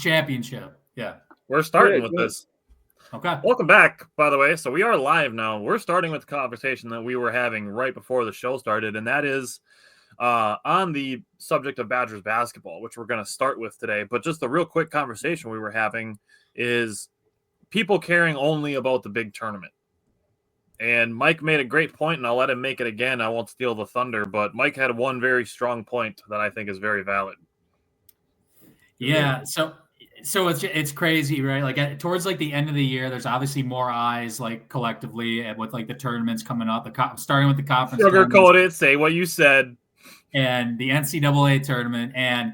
championship. Yeah. We're starting with this. Okay. Welcome back, by the way. So we are live now. We're starting with the conversation that we were having right before the show started, and that is on the subject of Badgers basketball, which we're going to start with today. But just the real quick conversation we were having is people caring only about the big tournament. And Mike made a great point, and I'll let him make it again. I won't steal the thunder, but Mike had one very strong point that I think is very valid. Yeah, so it's crazy, right? Like towards like the end of the year, there's obviously more eyes like collectively and with like the tournaments coming up, starting with the conference. Sugarcoat it, say what you said. And the NCAA tournament, and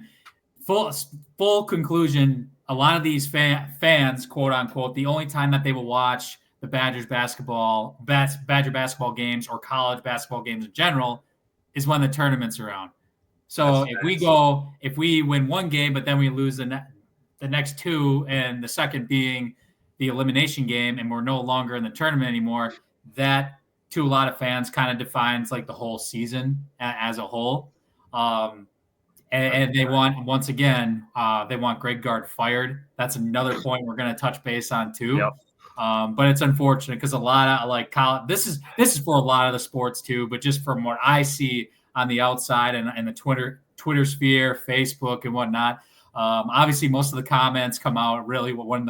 full conclusion. A lot of these fans, quote unquote, the only time that they will watch the Badger basketball games or college basketball games in general is when the tournament's around. So if we win one game, but then we lose the next two, and the second being the elimination game, and we're no longer in the tournament anymore, that to a lot of fans kind of defines like the whole season as a whole. And they want, once again, they want Greg Gard fired. That's another point we're going to touch base on too. Yep. But it's unfortunate because a lot of like college, this is for a lot of the sports too, but just from what I see on the outside and the Twitter sphere, Facebook and whatnot. Obviously most of the comments come out really when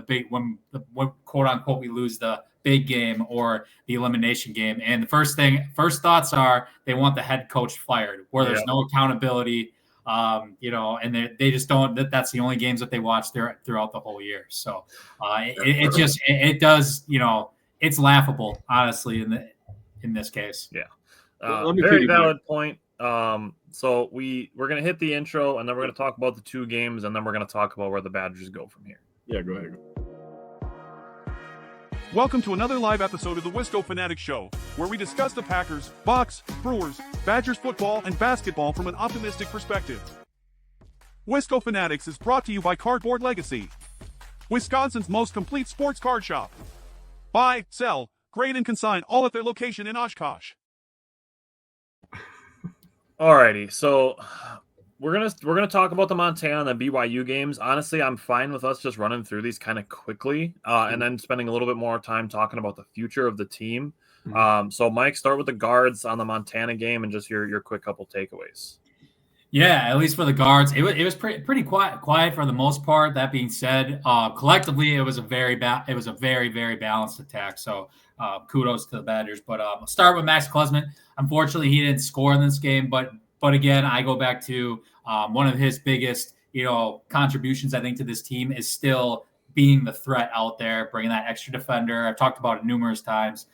quote unquote we lose the big game or the elimination game. And the first thoughts are they want the head coach fired, where there's no accountability, and they just don't, that's the only games that they watch throughout the whole year. So it does, it's laughable, honestly, in this case. Yeah. Very valid point. So we're going to hit the intro, and then we're going to talk about the two games, and then we're going to talk about where the Badgers go from here. Yeah, go ahead. Welcome to another live episode of the Wisco Fanatics Show, where we discuss the Packers, Bucks, Brewers, Badgers football, and basketball from an optimistic perspective. Wisco Fanatics is brought to you by Cardboard Legacy, Wisconsin's most complete sports card shop. Buy, sell, grade, and consign all at their location in Oshkosh. Alrighty, so we're gonna talk about the Montana and the BYU games. Honestly, I'm fine with us just running through these kind of quickly, and then spending a little bit more time talking about the future of the team. So Mike, start with the guards on the Montana game and just your quick couple takeaways. Yeah, at least for the guards, it was pretty quiet for the most part. That being said, collectively it was a very very balanced attack. So kudos to the Badgers. But I'll start with Max Klesman. Unfortunately, he didn't score in this game, but again, I go back to one of his biggest contributions, I think, to this team is still being the threat out there, bringing that extra defender. I've talked about it numerous times.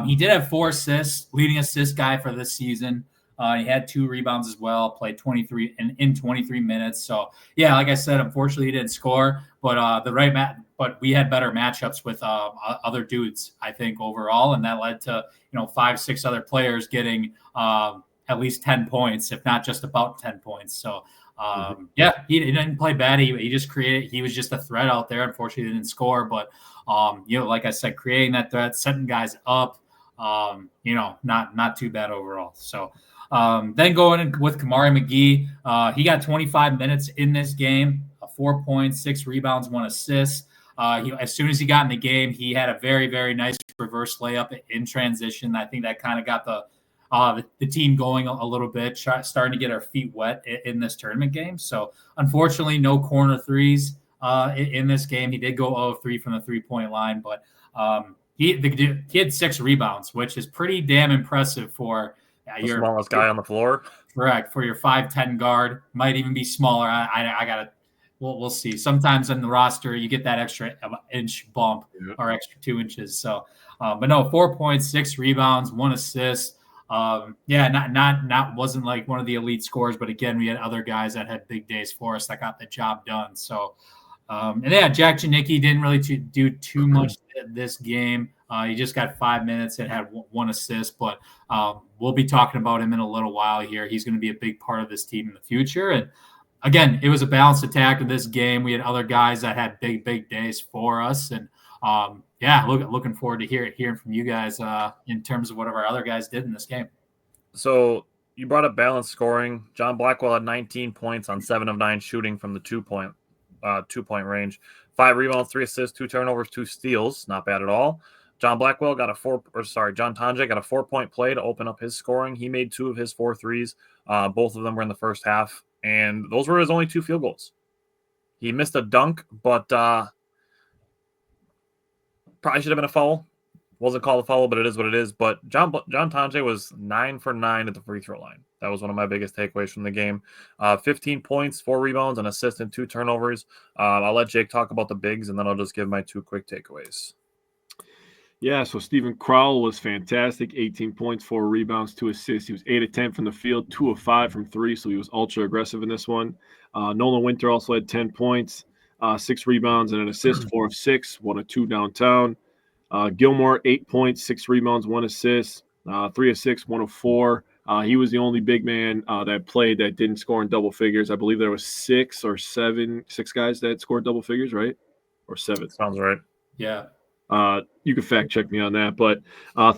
He did have 4 assists, leading assist guy for this season. He had 2 rebounds as well, played 23 in 23 minutes. So yeah, like I said, unfortunately he didn't score, but but we had better matchups with other dudes, I think, overall, and that led to 5-6 other players getting at least 10 points, if not just about 10 points. So yeah, he didn't play bad. He just created. He was just a threat out there. Unfortunately, he didn't score, but like I said, creating that threat, setting guys up, not too bad overall. So. Then going in with Kamari McGee, he got 25 minutes in this game, 4 points, 6 rebounds, 1 assist. As soon as he got in the game, he had a very, very nice reverse layup in transition. I think that kind of got the team going a little bit, starting to get our feet wet in this tournament game. So unfortunately, no corner threes in this game. He did go 0-3 from the 3-point line, but he had 6 rebounds, which is pretty damn impressive for the smallest guy on the floor. Correct. For your 5'10" guard, might even be smaller. I gotta. We'll see. Sometimes in the roster, you get that extra inch bump or extra 2 inches. So, but no, 4 points, 6 rebounds, 1 assist. Not wasn't like one of the elite scores, but again, we had other guys that had big days for us that got the job done. So, and yeah, Jack Janicki didn't really do too much this game. He just got 5 minutes and had 1 assist, but we'll be talking about him in a little while here. He's going to be a big part of this team in the future. And again, it was a balanced attack in this game. We had other guys that had big days for us. And looking forward to hearing from you guys in terms of what our other guys did in this game. So you brought up balanced scoring. John Blackwell had 19 points on 7 of 9 shooting from the 2-point 2-point range. 5 rebounds, 3 assists, 2 turnovers, 2 steals. Not bad at all. John Tanjay got a 4-point play to open up his scoring. He made 2 of his 4 threes. Both of them were in the first half, and those were his only 2 field goals. He missed a dunk, but probably should have been a foul. Wasn't called a foul, but it is what it is. But John Tanjay was 9 for 9 at the free throw line. That was one of my biggest takeaways from the game. 15 points, 4 rebounds, an assist, and 2 turnovers. I'll let Jake talk about the bigs, and then I'll just give my 2 quick takeaways. Yeah, so Steven Crowell was fantastic. 18 points, 4 rebounds, 2 assists. He was 8 of 10 from the field, 2 of 5 from 3, so he was ultra aggressive in this one. Nolan Winter also had 10 points, 6 rebounds, and an assist, 4 of 6, 1 of 2 downtown. Gilmore, 8 points, 6 rebounds, 1 assist, 3 of 6, 1 of 4. He was the only big man that played that didn't score in double figures. I believe there was 6 guys that scored double figures, right? Or 7. Sounds right. Yeah. You can fact check me on that, but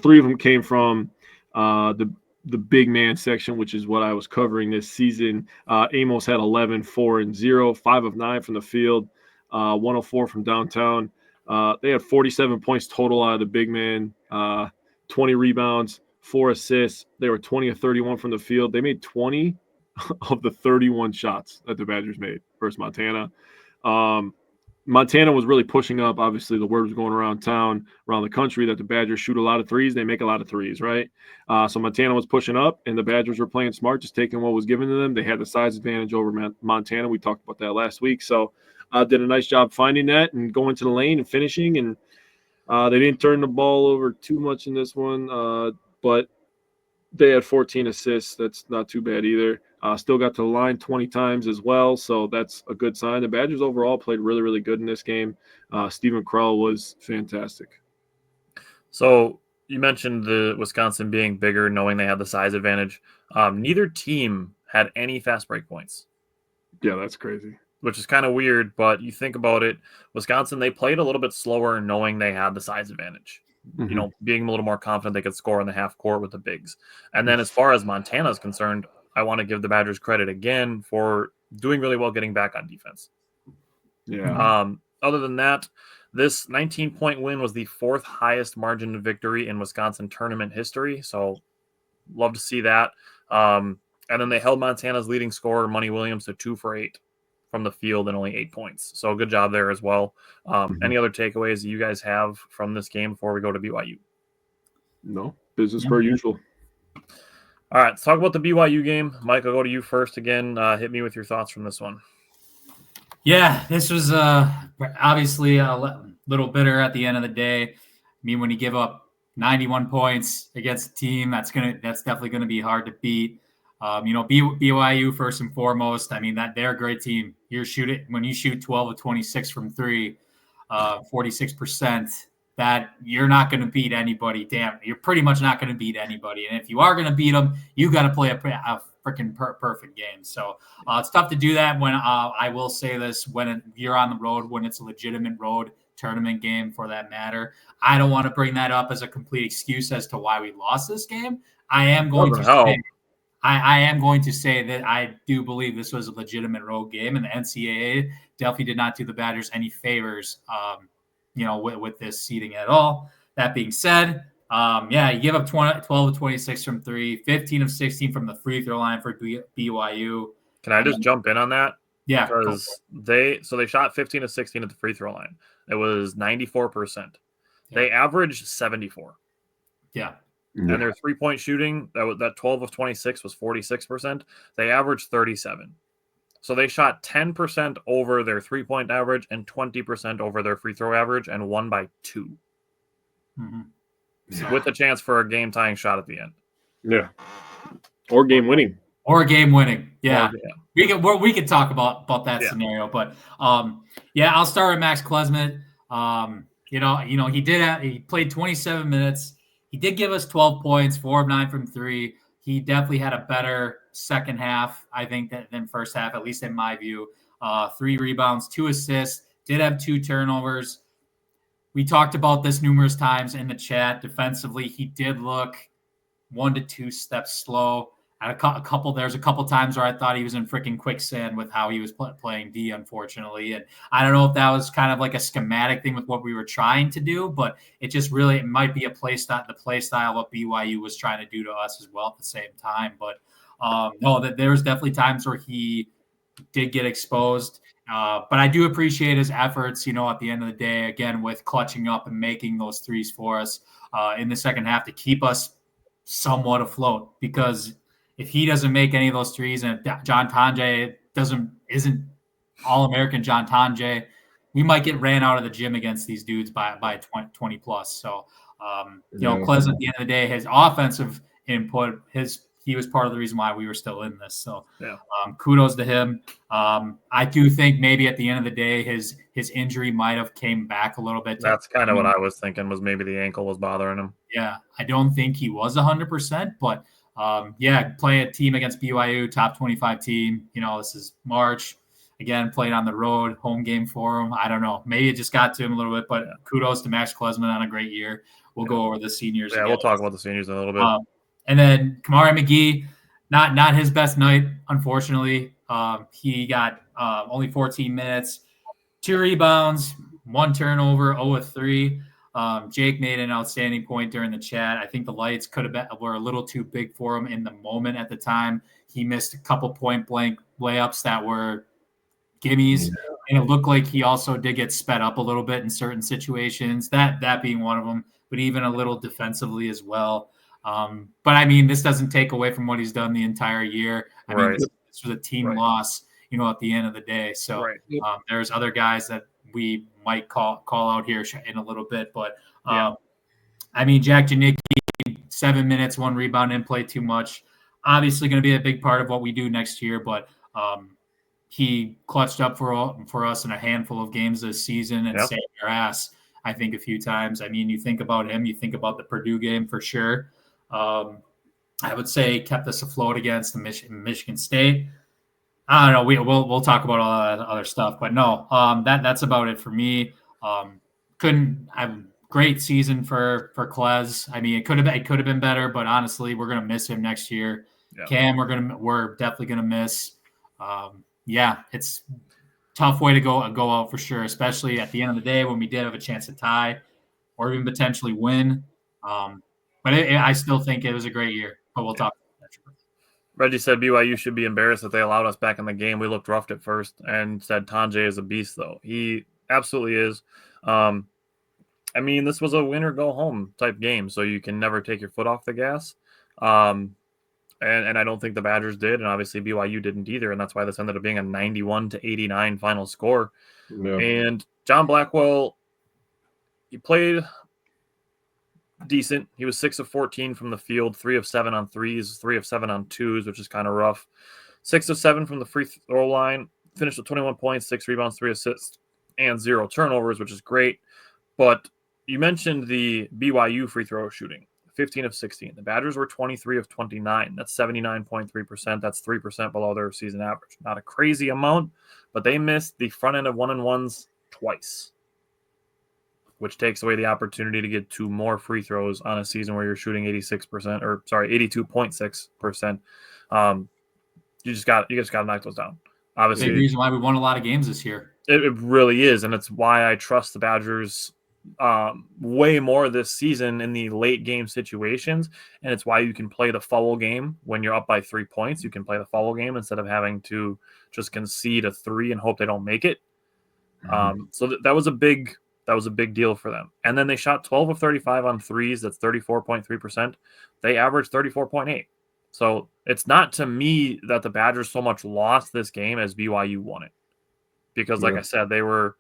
3 of them came from the big man section, which is what I was covering this season. Amos had 11, 4, and 0, 5 of 9 from the field, 104 from downtown. They had 47 points total out of the big man, 20 rebounds, 4 assists. They were 20 of 31 from the field. They made 20 of the 31 shots that the Badgers made versus Montana. Montana was really pushing up. Obviously, the word was going around town, around the country, that the Badgers shoot a lot of threes. They make a lot of threes, right? So Montana was pushing up, and the Badgers were playing smart, just taking what was given to them. They had the size advantage over Montana. We talked about that last week. So did a nice job finding that and going to the lane and finishing. And they didn't turn the ball over too much in this one, but they had 14 assists. That's not too bad either. Still got to the line 20 times as well, so that's a good sign. The Badgers overall played really, really good in this game. Steven Crowell was fantastic. So you mentioned the Wisconsin being bigger, knowing they had the size advantage. Neither team had any fast break points. Yeah, that's crazy. Which is kind of weird, but you think about it, Wisconsin, they played a little bit slower knowing they had the size advantage. Mm-hmm. You know, being a little more confident they could score in the half court with the bigs. And then as far as Montana is concerned, I want to give the Badgers credit again for doing really well getting back on defense. Yeah. Other than that, this 19-point win was the 4th highest margin of victory in Wisconsin tournament history. So love to see that. And then they held Montana's leading scorer, Money Williams, to 2 for 8 from the field and only 8 points. So good job there as well. Any other takeaways that you guys have from this game before we go to BYU? No, business per usual. All right, let's talk about the BYU game. Mike, I'll go to you first again. Hit me with your thoughts from this one. Yeah, this was obviously a little bitter at the end of the day. I mean, when you give up 91 points against a team, that's definitely going to be hard to beat. BYU first and foremost. I mean, that they're a great team. When you shoot 12 of 26 from 3, 46%. That you're not going to beat anybody. Damn, you're pretty much not going to beat anybody. And if you are going to beat them, you got to play a freaking perfect game. So it's tough to do that when I will say this, when you're on the road, when it's a legitimate road tournament game for that matter. I don't want to bring that up as a complete excuse as to why we lost this game. I am going to say that I do believe this was a legitimate road game, and the NCAA definitely did not do the Badgers any favors with this seeding at all. That being said, you give up 12 of 26 from 3, 15 of 16 from the free throw line for BYU. Can I just jump in on that? Yeah. Because they shot 15 of 16 at the free throw line. It was 94%. Yeah. They averaged 74. Yeah. And their 3-point shooting, that 12 of 26 was 46%. They averaged 37. So they shot 10% over their 3-point average and 20% over their free throw average and won by 2. Mm-hmm. With a chance for a game-tying shot at the end. Yeah. Or game winning. Yeah. We could talk about that scenario, but I'll start with Max Klesmit. He played 27 minutes. He did give us 12 points, 4 of 9 from 3. He definitely had a better second half, I think, than first half, at least in my view. 3 rebounds, 2 assists, did have 2 turnovers. We talked about this numerous times in the chat. Defensively, he did look 1 to 2 steps slow. There's a couple times where I thought he was in freaking quicksand with how he was playing D, unfortunately. And I don't know if that was kind of like a schematic thing with what we were trying to do, but it might be the play style what BYU was trying to do to us as well at the same time. But no, that there was definitely times where he did get exposed. But I do appreciate his efforts, at the end of the day, again, with clutching up and making those threes for us in the second half to keep us somewhat afloat, because if he doesn't make any of those threes and if John Tonje isn't All-American John Tonje, we might get ran out of the gym against these dudes by 20 plus. So, Klez at the end of the day, his offensive input, he was part of the reason why we were still in this. So kudos to him. I do think maybe at the end of the day, his injury might have came back a little bit. That's kind of what I was thinking, was maybe the ankle was bothering him. Yeah, I don't think he was 100%, but play a team against BYU, top 25 team. This is March. Again, played on the road, home game for him. I don't know. Maybe it just got to him a little bit, but kudos to Max Klesman on a great year. We'll go over the seniors. Yeah, we'll talk about the seniors in a little bit. And then Kamari McGee, not his best night, unfortunately. He got only 14 minutes, 2 rebounds, 1 turnover, 0 of 3. Jake made an outstanding point during the chat. I think the lights were a little too big for him in the moment at the time. He missed a couple point-blank layups that were gimmies, and it looked like he also did get sped up a little bit in certain situations, that being one of them, but even a little defensively as well. But I mean, this doesn't take away from what he's done the entire year. I mean, this was a team loss, at the end of the day. So there's other guys that we might call out here in a little bit. But I mean, Jack Janicki, 7 minutes, 1 rebound, didn't play too much. Obviously going to be a big part of what we do next year, but he clutched up for us in a handful of games this season and saved our ass, I think, a few times. I mean, you think about him, you think about the Purdue game for sure. I would say kept us afloat against the Michigan State. I don't know. We'll talk about all that other stuff, but no, that's about it for me. Couldn't have great season for Klez. I mean, it could have been better, but honestly, we're gonna miss him next year. Yeah. Cam, we're definitely gonna miss. It's tough way to go out for sure, especially at the end of the day when we did have a chance to tie or even potentially win. But I still think it was a great year. But we'll talk about that. Reggie said BYU should be embarrassed that they allowed us back in the game. We looked roughed at first, and said Tonje is a beast, though. He absolutely is. I mean, this was a win or go home type game, so you can never take your foot off the gas. And I don't think the Badgers did, and obviously BYU didn't either, and that's why this ended up being a 91-89 final score. Yeah. And John Blackwell, he played decent. He was 6 of 14 from the field, 3 of 7 on threes, 3 of 7 on twos, which is kind of rough. 6 of 7 from the free throw line, finished with 21 points, 6 rebounds, 3 assists, and 0 turnovers, which is great. But you mentioned the BYU free throw shooting, 15 of 16. The Badgers were 23 of 29. That's 79.3%. That's 3% below their season average. Not a crazy amount, but they missed the front end of 1-and-1s twice, which takes away the opportunity to get 2 more free throws on a season where you're shooting 82.6%. You just got to knock those down. Obviously, big reason why we won a lot of games this year. It really is, and it's why I trust the Badgers way more this season in the late game situations, and it's why you can play the foul game when you're up by 3 points. You can play the foul game instead of having to just concede a 3 and hope they don't make it. So that was a big deal for them. And then they shot 12 of 35 on threes. That's 34.3%. They averaged 34.8. So it's not to me that the Badgers so much lost this game as BYU won it. Because like I said, they were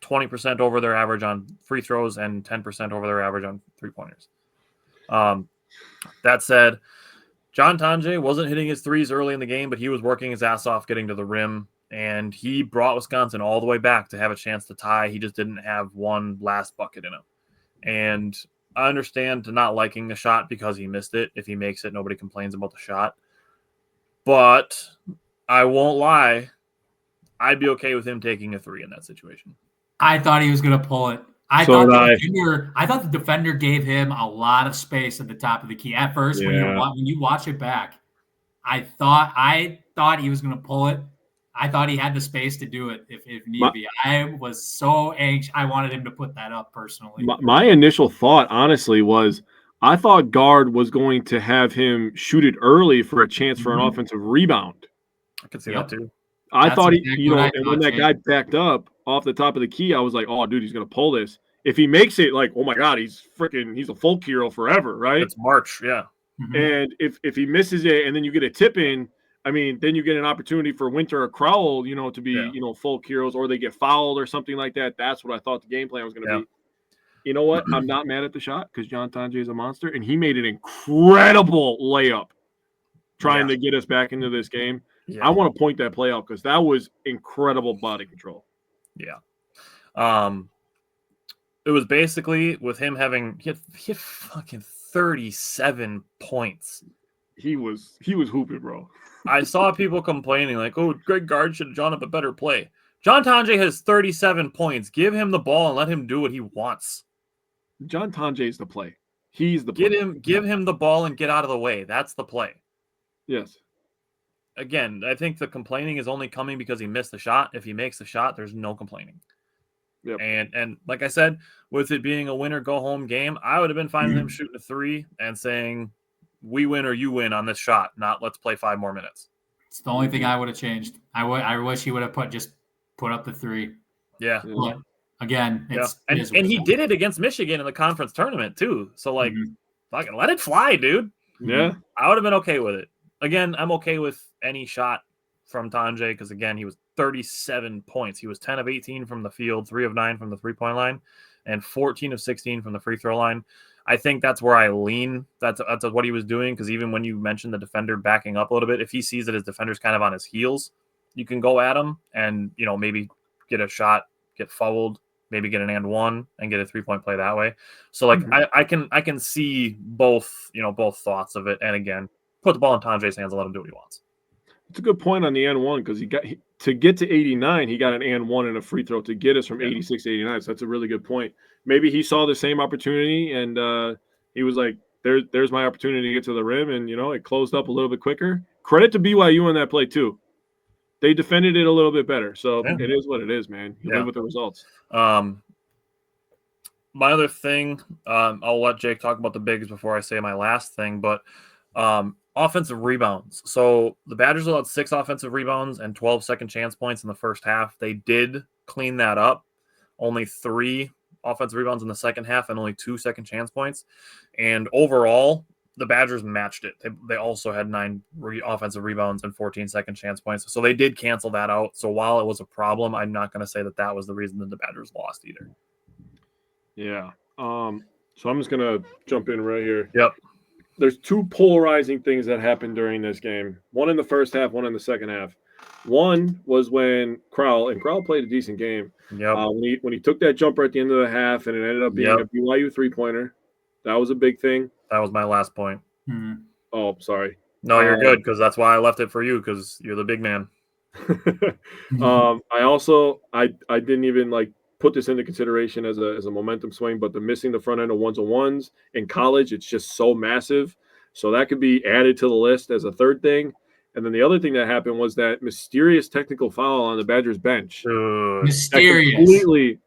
20% over their average on free throws and 10% over their average on 3-pointers. That said, John Tonje wasn't hitting his threes early in the game, but he was working his ass off getting to the rim. And he brought Wisconsin all the way back to have a chance to tie. He just didn't have one last bucket in him. And I understand to not liking the shot because he missed it. If he makes it, nobody complains about the shot. But I won't lie, I'd be okay with him taking a 3 in that situation. I thought he was going to pull it. I thought the defender gave him a lot of space at the top of the key. At first, when you watch it back, I thought he was going to pull it. I thought he had the space to do it if need be. I was so anxious. I wanted him to put that up personally. My initial thought, honestly, was I thought guard was going to have him shoot it early for a chance for an offensive rebound. I could see that too. I thought when that guy backed up off the top of the key, I was like, oh, dude, he's going to pull this. If he makes it, like, oh my God, he's a folk hero forever, right? It's March, yeah. Mm-hmm. And if he misses it and then you get a tip in, I mean, then you get an opportunity for Winter or Crowell, to be, folk heroes, or they get fouled or something like that. That's what I thought the game plan was going to be. You know what? I'm not mad at the shot because John Tonje is a monster, and he made an incredible layup trying to get us back into this game. Yeah. I want to point that play out because that was incredible body control. Yeah. It was basically with him he had fucking 37 points. He was hooping, bro. I saw people complaining like, oh, Greg Gard should have drawn up a better play. John Tonje has 37 points. Give him the ball and let him do what he wants. John Tonje is the play. He's the play. Give him the ball and get out of the way. That's the play. Yes. Again, I think the complaining is only coming because he missed the shot. If he makes the shot, there's no complaining. Yep. And like I said, with it being a win or go home game, I would have been fine with him shooting a 3 and saying, we win or you win on this shot, not let's play 5 more minutes. It's the only thing I would have changed. I wish he would have put up the 3. Yeah. But again, and he did it against Michigan in the conference tournament too. So like, fucking let it fly, dude. Yeah. I would have been okay with it. Again, I'm okay with any shot from Tonje because again, he was 37 points. He was 10 of 18 from the field, 3 of 9 from the 3-point line, and 14 of 16 from the free throw line. I think that's where I lean. That's what he was doing because even when you mentioned the defender backing up a little bit, if he sees that his defender's kind of on his heels, you can go at him and maybe get a shot, get fouled, maybe get an and one and get a 3-point play that way. So like I can see both thoughts of it. And again, put the ball in Tonje's hands and let him do what he wants. It's a good point on the and one because to get to 89, he got an and one and a free throw to get us from 86 to 89. So that's a really good point. Maybe he saw the same opportunity and he was like, there's my opportunity to get to the rim. And, it closed up a little bit quicker. Credit to BYU on that play too. They defended it a little bit better. So it is what it is, man. You live with the results. My other thing, I'll let Jake talk about the bigs before I say my last thing, but offensive rebounds. So the Badgers allowed 6 offensive rebounds and 12 second chance points in the first half. They did clean that up. Only 3 offensive rebounds in the second half and only 2 second chance points. And overall, the Badgers matched it. They also had 9 offensive rebounds and 14 second chance points. So they did cancel that out. So while it was a problem, I'm not going to say that was the reason that the Badgers lost either. Yeah. So I'm just going to jump in right here. Yep. There's 2 polarizing things that happened during this game. One in the first half, one in the second half. One was when Crowell played a decent game. Yep. When he took that jumper at the end of the half and it ended up being a BYU 3-pointer. That was a big thing. That was my last point. Mm-hmm. Oh, sorry. No, you're good because that's why I left it for you because you're the big man. I didn't even put this into consideration as a momentum swing, but the missing the front end of ones-on-ones in college, it's just so massive. So that could be added to the list as a third thing. And then the other thing that happened was that mysterious technical foul on the Badgers bench. Mysterious.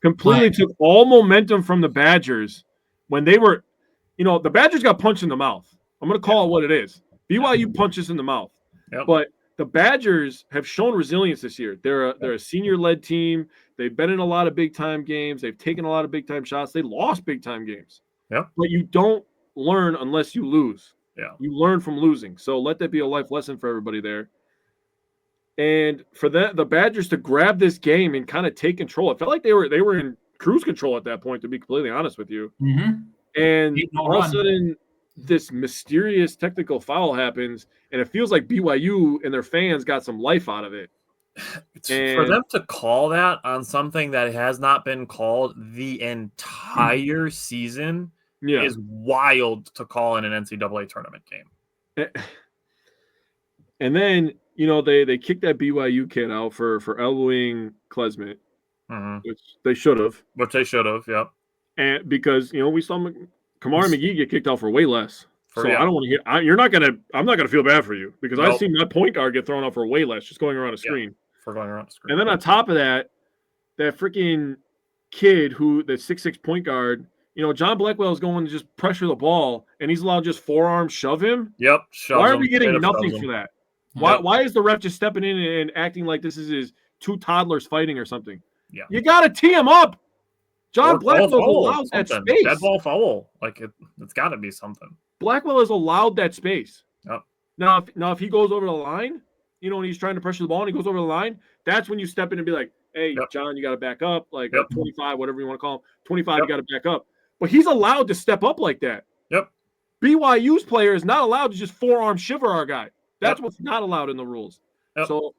Completely took all momentum from the Badgers when they were, the Badgers got punched in the mouth. I'm going to call it what it is. BYU punches in the mouth. Yep. But the Badgers have shown resilience this year. They're a senior-led team. They've been in a lot of big-time games. They've taken a lot of big-time shots. They lost big-time games. Yeah. But you don't learn unless you lose. Yeah. You learn from losing. So let that be a life lesson for everybody there. And for the Badgers to grab this game and kind of take control, it felt like they were in cruise control at that point, to be completely honest with you. Mm-hmm. And all of a sudden, this mysterious technical foul happens, and it feels like BYU and their fans got some life out of it. For them to call that on something that has not been called the entire season is wild to call in an NCAA tournament game. And then, they kicked that BYU kid out for elbowing Klesmit, which they should have. Yep. And because, we saw Kamari McGee get kicked out for way less. So I don't want to hear. I'm not gonna feel bad for you because I've seen my point guard get thrown out for way less just going around a screen. For going around the screen. And then on top of that, that freaking kid the 6'6" point guard, John Blackwell is going to just pressure the ball, and he's allowed to just forearm shove him. Yep. Why are we getting nothing for that? Why is the ref just stepping in and acting like this is his two toddlers fighting or something? Yeah. You got to tee him up. John Blackwell allowed that space. Dead ball foul. Like it's got to be something. Blackwell is allowed that space. Yep. Now, if he goes over the line, and he's trying to pressure the ball and he goes over the line, that's when you step in and be like, hey, John, you got to back up. Like 25, whatever you want to call him. 25, you got to back up. But he's allowed to step up like that. Yep. BYU's player is not allowed to just forearm shiver our guy. That's what's not allowed in the rules. Yep. So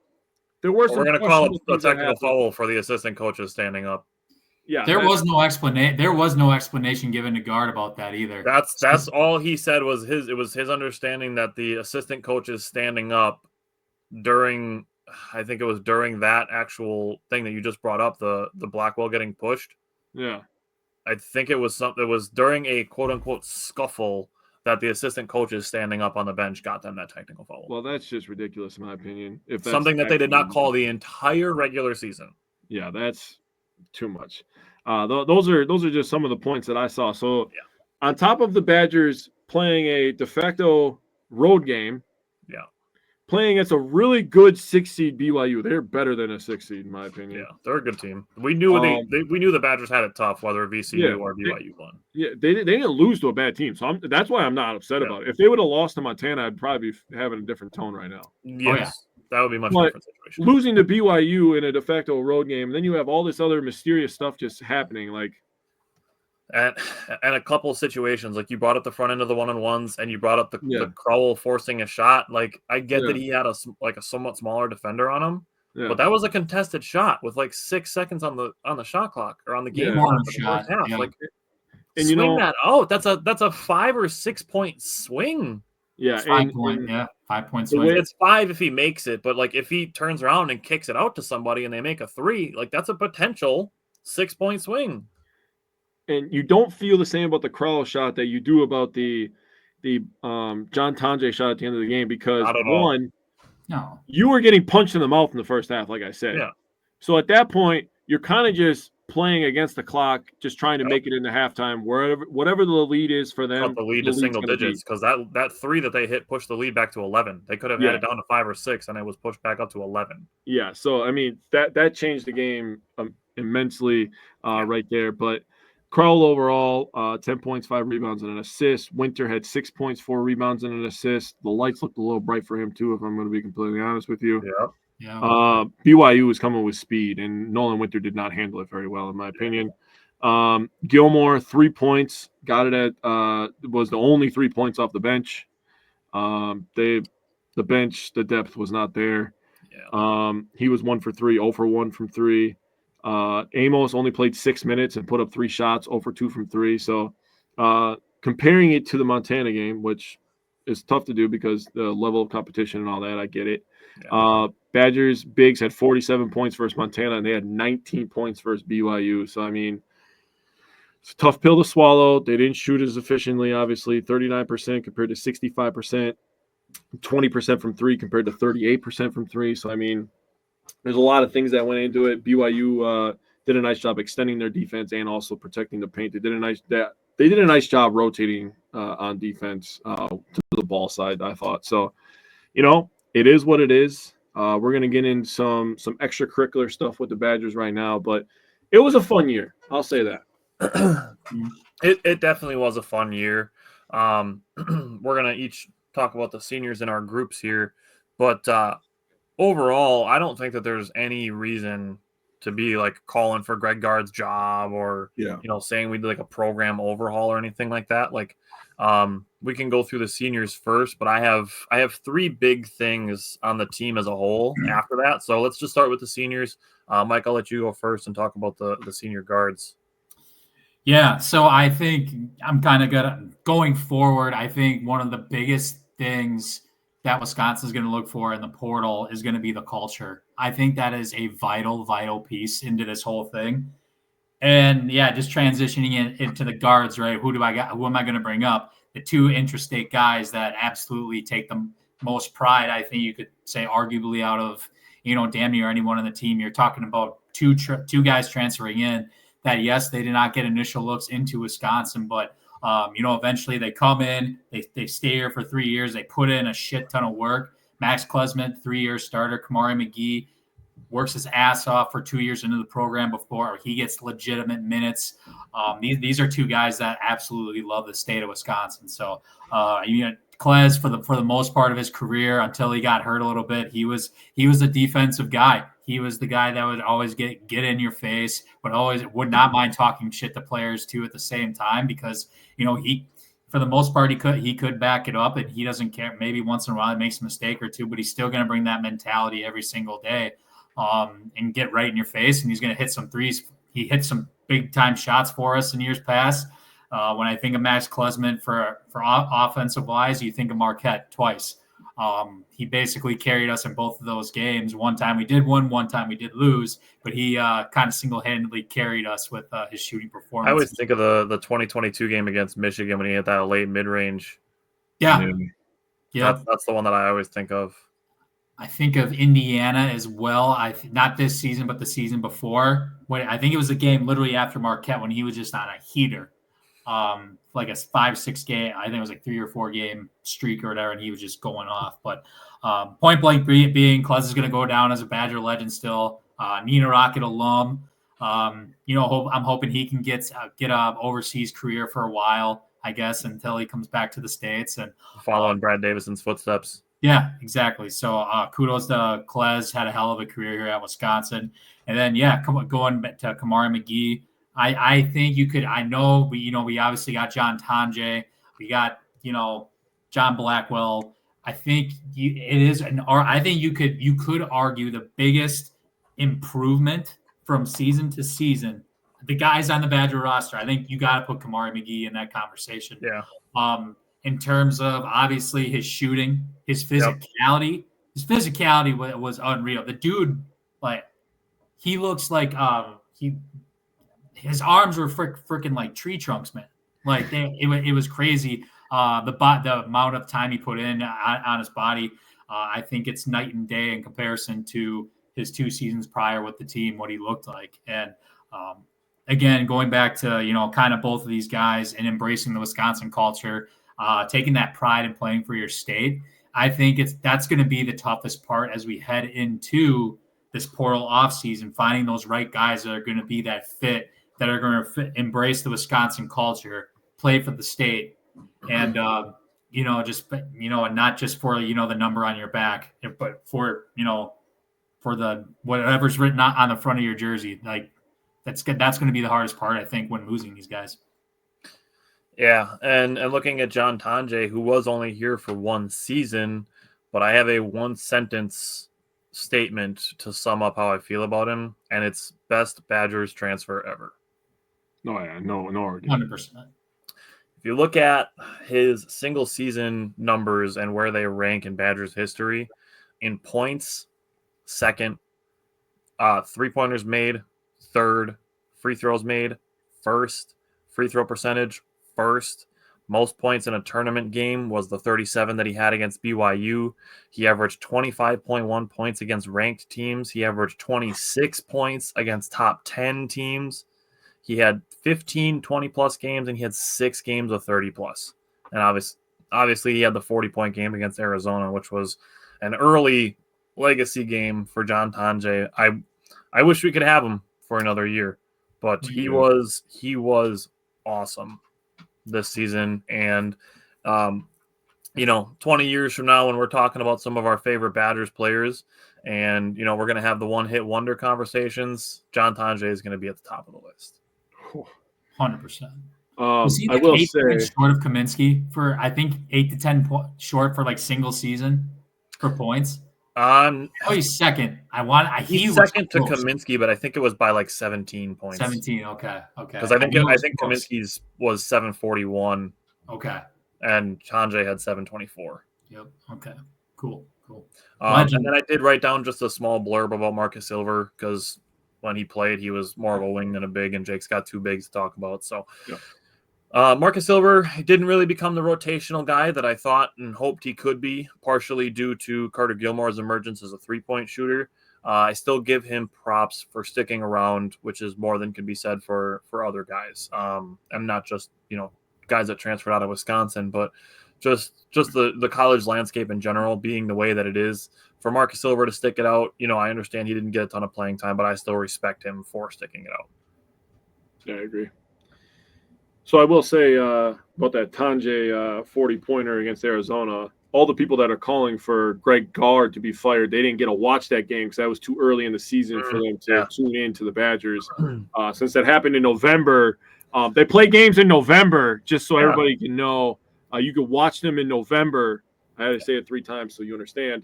there were some. We're going to call it a technical foul for the assistant coaches standing up. Yeah, there was no explanation. There was no explanation given to guard about that either. That's all he said was his. It was his understanding that the assistant coaches standing up during. I think it was during that actual thing that you just brought up, the Blackwell getting pushed. Yeah, I think it was something. It was during a quote unquote scuffle that the assistant coaches standing up on the bench got them that technical foul. Well, that's just ridiculous in my opinion. If that's something that they did not call the entire regular season. Yeah, that's too much. Those are just some of the points that I saw. So on top of the Badgers playing a de facto road game, playing against a really good 6 seed BYU, they're better than a 6 seed in my opinion. Yeah, they're a good team. We knew we knew the Badgers had it tough, whether VCU or BYU won. Yeah, they didn't lose to a bad team, so that's why I'm not upset about it. If they would have lost to Montana, I'd probably be having a different tone right now. Yes. That would be much different situation. Losing to BYU in a de facto road game, and then you have all this other mysterious stuff just happening, and a couple of situations, like you brought up the front end of the 1-on-1s, and you brought up the Crowell forcing a shot. Like I get that he had a somewhat smaller defender on him, but that was a contested shot with 6 seconds on the shot clock or on the game clock for the first half. Yeah. And swing that out. That's a 5 or 6 point swing. Yeah, 5 point swing. It's 5 if he makes it, but if he turns around and kicks it out to somebody and they make a 3, that's a potential 6 point swing. And you don't feel the same about the Crowell shot that you do about the John Tonje shot at the end of the game because you were getting punched in the mouth in the first half, like I said. Yeah. So at that point, you're kind of just playing against the clock, just trying to make it into halftime, whatever the lead is for them. Cut the lead to single digits because that 3 that they hit pushed the lead back to 11. They could have had it down to 5 or 6, and it was pushed back up to 11. Yeah, so I mean that changed the game immensely right there. But Crowell overall, 10 points, 5 rebounds, and an assist. Winter had 6 points, 4 rebounds, and an assist. The lights looked a little bright for him too, if I'm going to be completely honest with you. Yeah. Yeah. BYU was coming with speed, and Nolan Winter did not handle it very well, in my opinion. Gilmore, 3 points, got it at was the only 3 points off the bench. The bench, the depth was not there. Yeah. He was 1 for 3, 0 for 1 from 3. Amos only played 6 minutes and put up 3 shots, 0 for 2 from 3. So comparing it to the Montana game, which is tough to do because the level of competition and all that, I get it. Yeah. Badgers bigs had 47 points versus Montana, and they had 19 points versus BYU. So, I mean, it's a tough pill to swallow. They didn't shoot as efficiently, obviously, 39% compared to 65%, 20% from 3 compared to 38% from 3. So, I mean, there's a lot of things that went into it. BYU did a nice job extending their defense and also protecting the paint. They did a nice job rotating on defense to the ball side, I thought. So, it is what it is. We're going to get into some extracurricular stuff with the Badgers right now, but it was a fun year. I'll say that. It definitely was a fun year. We're going to each talk about the seniors in our groups here, but overall, I don't think that there's any reason to be calling for Greg Gard's job or, saying we did a program overhaul or anything like that. We can go through the seniors first, but I have 3 big things on the team as a whole after that. So let's just start with the seniors. Mike, I'll let you go first and talk about the senior guards. Yeah, so I think I'm kind of going forward. I think one of the biggest things that Wisconsin is going to look for in the portal is going to be the culture. I think that is a vital piece into this whole thing. And yeah, just transitioning into the guards, right? Who am I going to bring up? The two interstate guys that absolutely take the most pride, I think you could say, arguably out of, damn near anyone on the team. You're talking about two guys transferring in that, yes, they did not get initial looks into Wisconsin, but eventually they come in, they stay here for 3 years, they put in a shit ton of work. Max Klesmit, 3-year starter. Kamari McGee works his ass off for 2 years into the program before he gets legitimate minutes. These are two guys that absolutely love the state of Wisconsin. So, Klez, for the most part of his career, until he got hurt a little bit, he was a defensive guy. He was the guy that would always get in your face, would not mind talking shit to players too at the same time, because he, for the most part, he could back it up, and he doesn't care. Maybe once in a while he makes a mistake or two, but he's still going to bring that mentality every single day, and get right in your face. And he's going to hit some threes. He hit some big time shots for us in years past. When I think of Max Klesmit for offensive wise, you think of Marquette twice. He basically carried us in both of those games. One time we did win, one time we did lose, but he kind of single-handedly carried us with his shooting performance. I always think of the 2022 game against Michigan when he hit that late mid-range. Yeah. That's the one that I always think of. I think of Indiana as well. Not this season, but the season before. When I think it was a game literally after Marquette when he was just on a heater. Like a 5-6 game, I think it was like 3 or 4 game streak or whatever, and he was just going off. But point blank being, Klez is going to go down as a Badger legend still. Nina Rocket alum. I'm hoping he can get a overseas career for a while, I guess, until he comes back to the States and following Brad Davison's footsteps. Yeah, exactly. So kudos to Klez, had a hell of a career here at Wisconsin. And then, going to Kamari McGee, I think you could. I know we obviously got John Tonje, we got John Blackwell. I think I think you could argue the biggest improvement from season to season. The guys on the Badger roster, I think you got to put Kamari McGee in that conversation. Yeah. In terms of obviously his shooting, his physicality, his physicality was unreal. The dude, like, he looks like his arms were freaking like tree trunks, man. Like it was crazy. The amount of time he put in on his body, I think it's night and day in comparison to his 2 seasons prior with the team, what he looked like. And again, going back to kind of both of these guys and embracing the Wisconsin culture, taking that pride in playing for your state, I think that's going to be the toughest part as we head into this portal offseason, finding those right guys that are going to be that fit, that are going to embrace the Wisconsin culture, play for the state, and and not just for the number on your back, but for for the whatever's written on the front of your jersey. Like that's going to be the hardest part, I think, when losing these guys. Yeah, and looking at John Tonje, who was only here for 1 season, but I have a 1-sentence statement to sum up how I feel about him, and it's best Badgers transfer ever. No argument. 100%. If you look at his single season numbers and where they rank in Badgers history, in points, second, 3-pointers made, third, free throws made, first, free throw percentage, first. Most points in a tournament game was the 37 that he had against BYU. He averaged 25.1 points against ranked teams. He averaged 26 points against top 10 teams. He had 15 20-plus games, and he had 6 games of 30-plus. And obviously, he had the 40-point game against Arizona, which was an early legacy game for John Tonje. I wish we could have him for another year, but he was awesome this season. And 20 years from now, when we're talking about some of our favorite Badgers players, and we're going to have the one-hit wonder conversations, John Tonje is going to be at the top of the list. 100%. Was he I will say short of Kaminsky for, I think, 8 to 10 short for like single season for points. He's second. He's second to Kaminsky, but I think it was by like 17 points. 17. Okay. Because I think Kaminsky's was 741. Okay. And Tonje had 724. Yep. Okay. Cool. And then I did write down just a small blurb about Marcus Silver, because when he played, he was more of a wing than a big, and Jake's got two bigs to talk about. So, yeah. Marcus Silver didn't really become the rotational guy that I thought and hoped he could be, partially due to Carter Gilmore's emergence as a three-point shooter. I still give him props for sticking around, which is more than can be said for other guys, and not just guys that transferred out of Wisconsin, but just the college landscape in general being the way that it is. For Marcus Silver to stick it out, I understand he didn't get a ton of playing time, but I still respect him for sticking it out. Yeah, I agree. So I will say about that Tanjay 40-pointer against Arizona, all the people that are calling for Greg Gard to be fired, they didn't get to watch that game because that was too early in the season for them to tune in to the Badgers. Since that happened in November, they play games in November, just so everybody can know. You can watch them in November. I had to say it 3 times so you understand.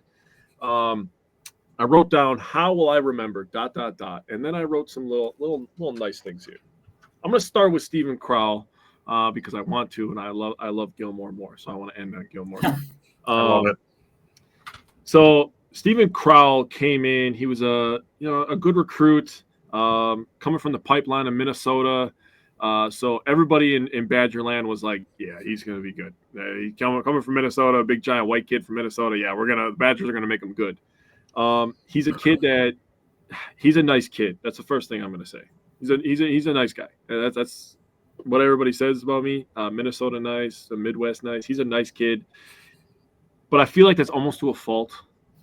I wrote down, how will I remember, ... And then I wrote some little nice things here. I'm going to start with Stephen Crowell because I want to, and I love Gilmore more, so I want to end on Gilmore. I love it. So Stephen Crowell came in. He was a good recruit coming from the pipeline of Minnesota. So everybody in Badgerland was like, yeah, he's going to be good. He's coming from Minnesota, a big giant white kid from Minnesota. Yeah, the Badgers are going to make him good. He's a kid he's a nice kid. That's the first thing I'm going to say. He's a nice guy. That's what everybody says about me. Minnesota nice, the Midwest nice. He's a nice kid. But I feel like that's almost to a fault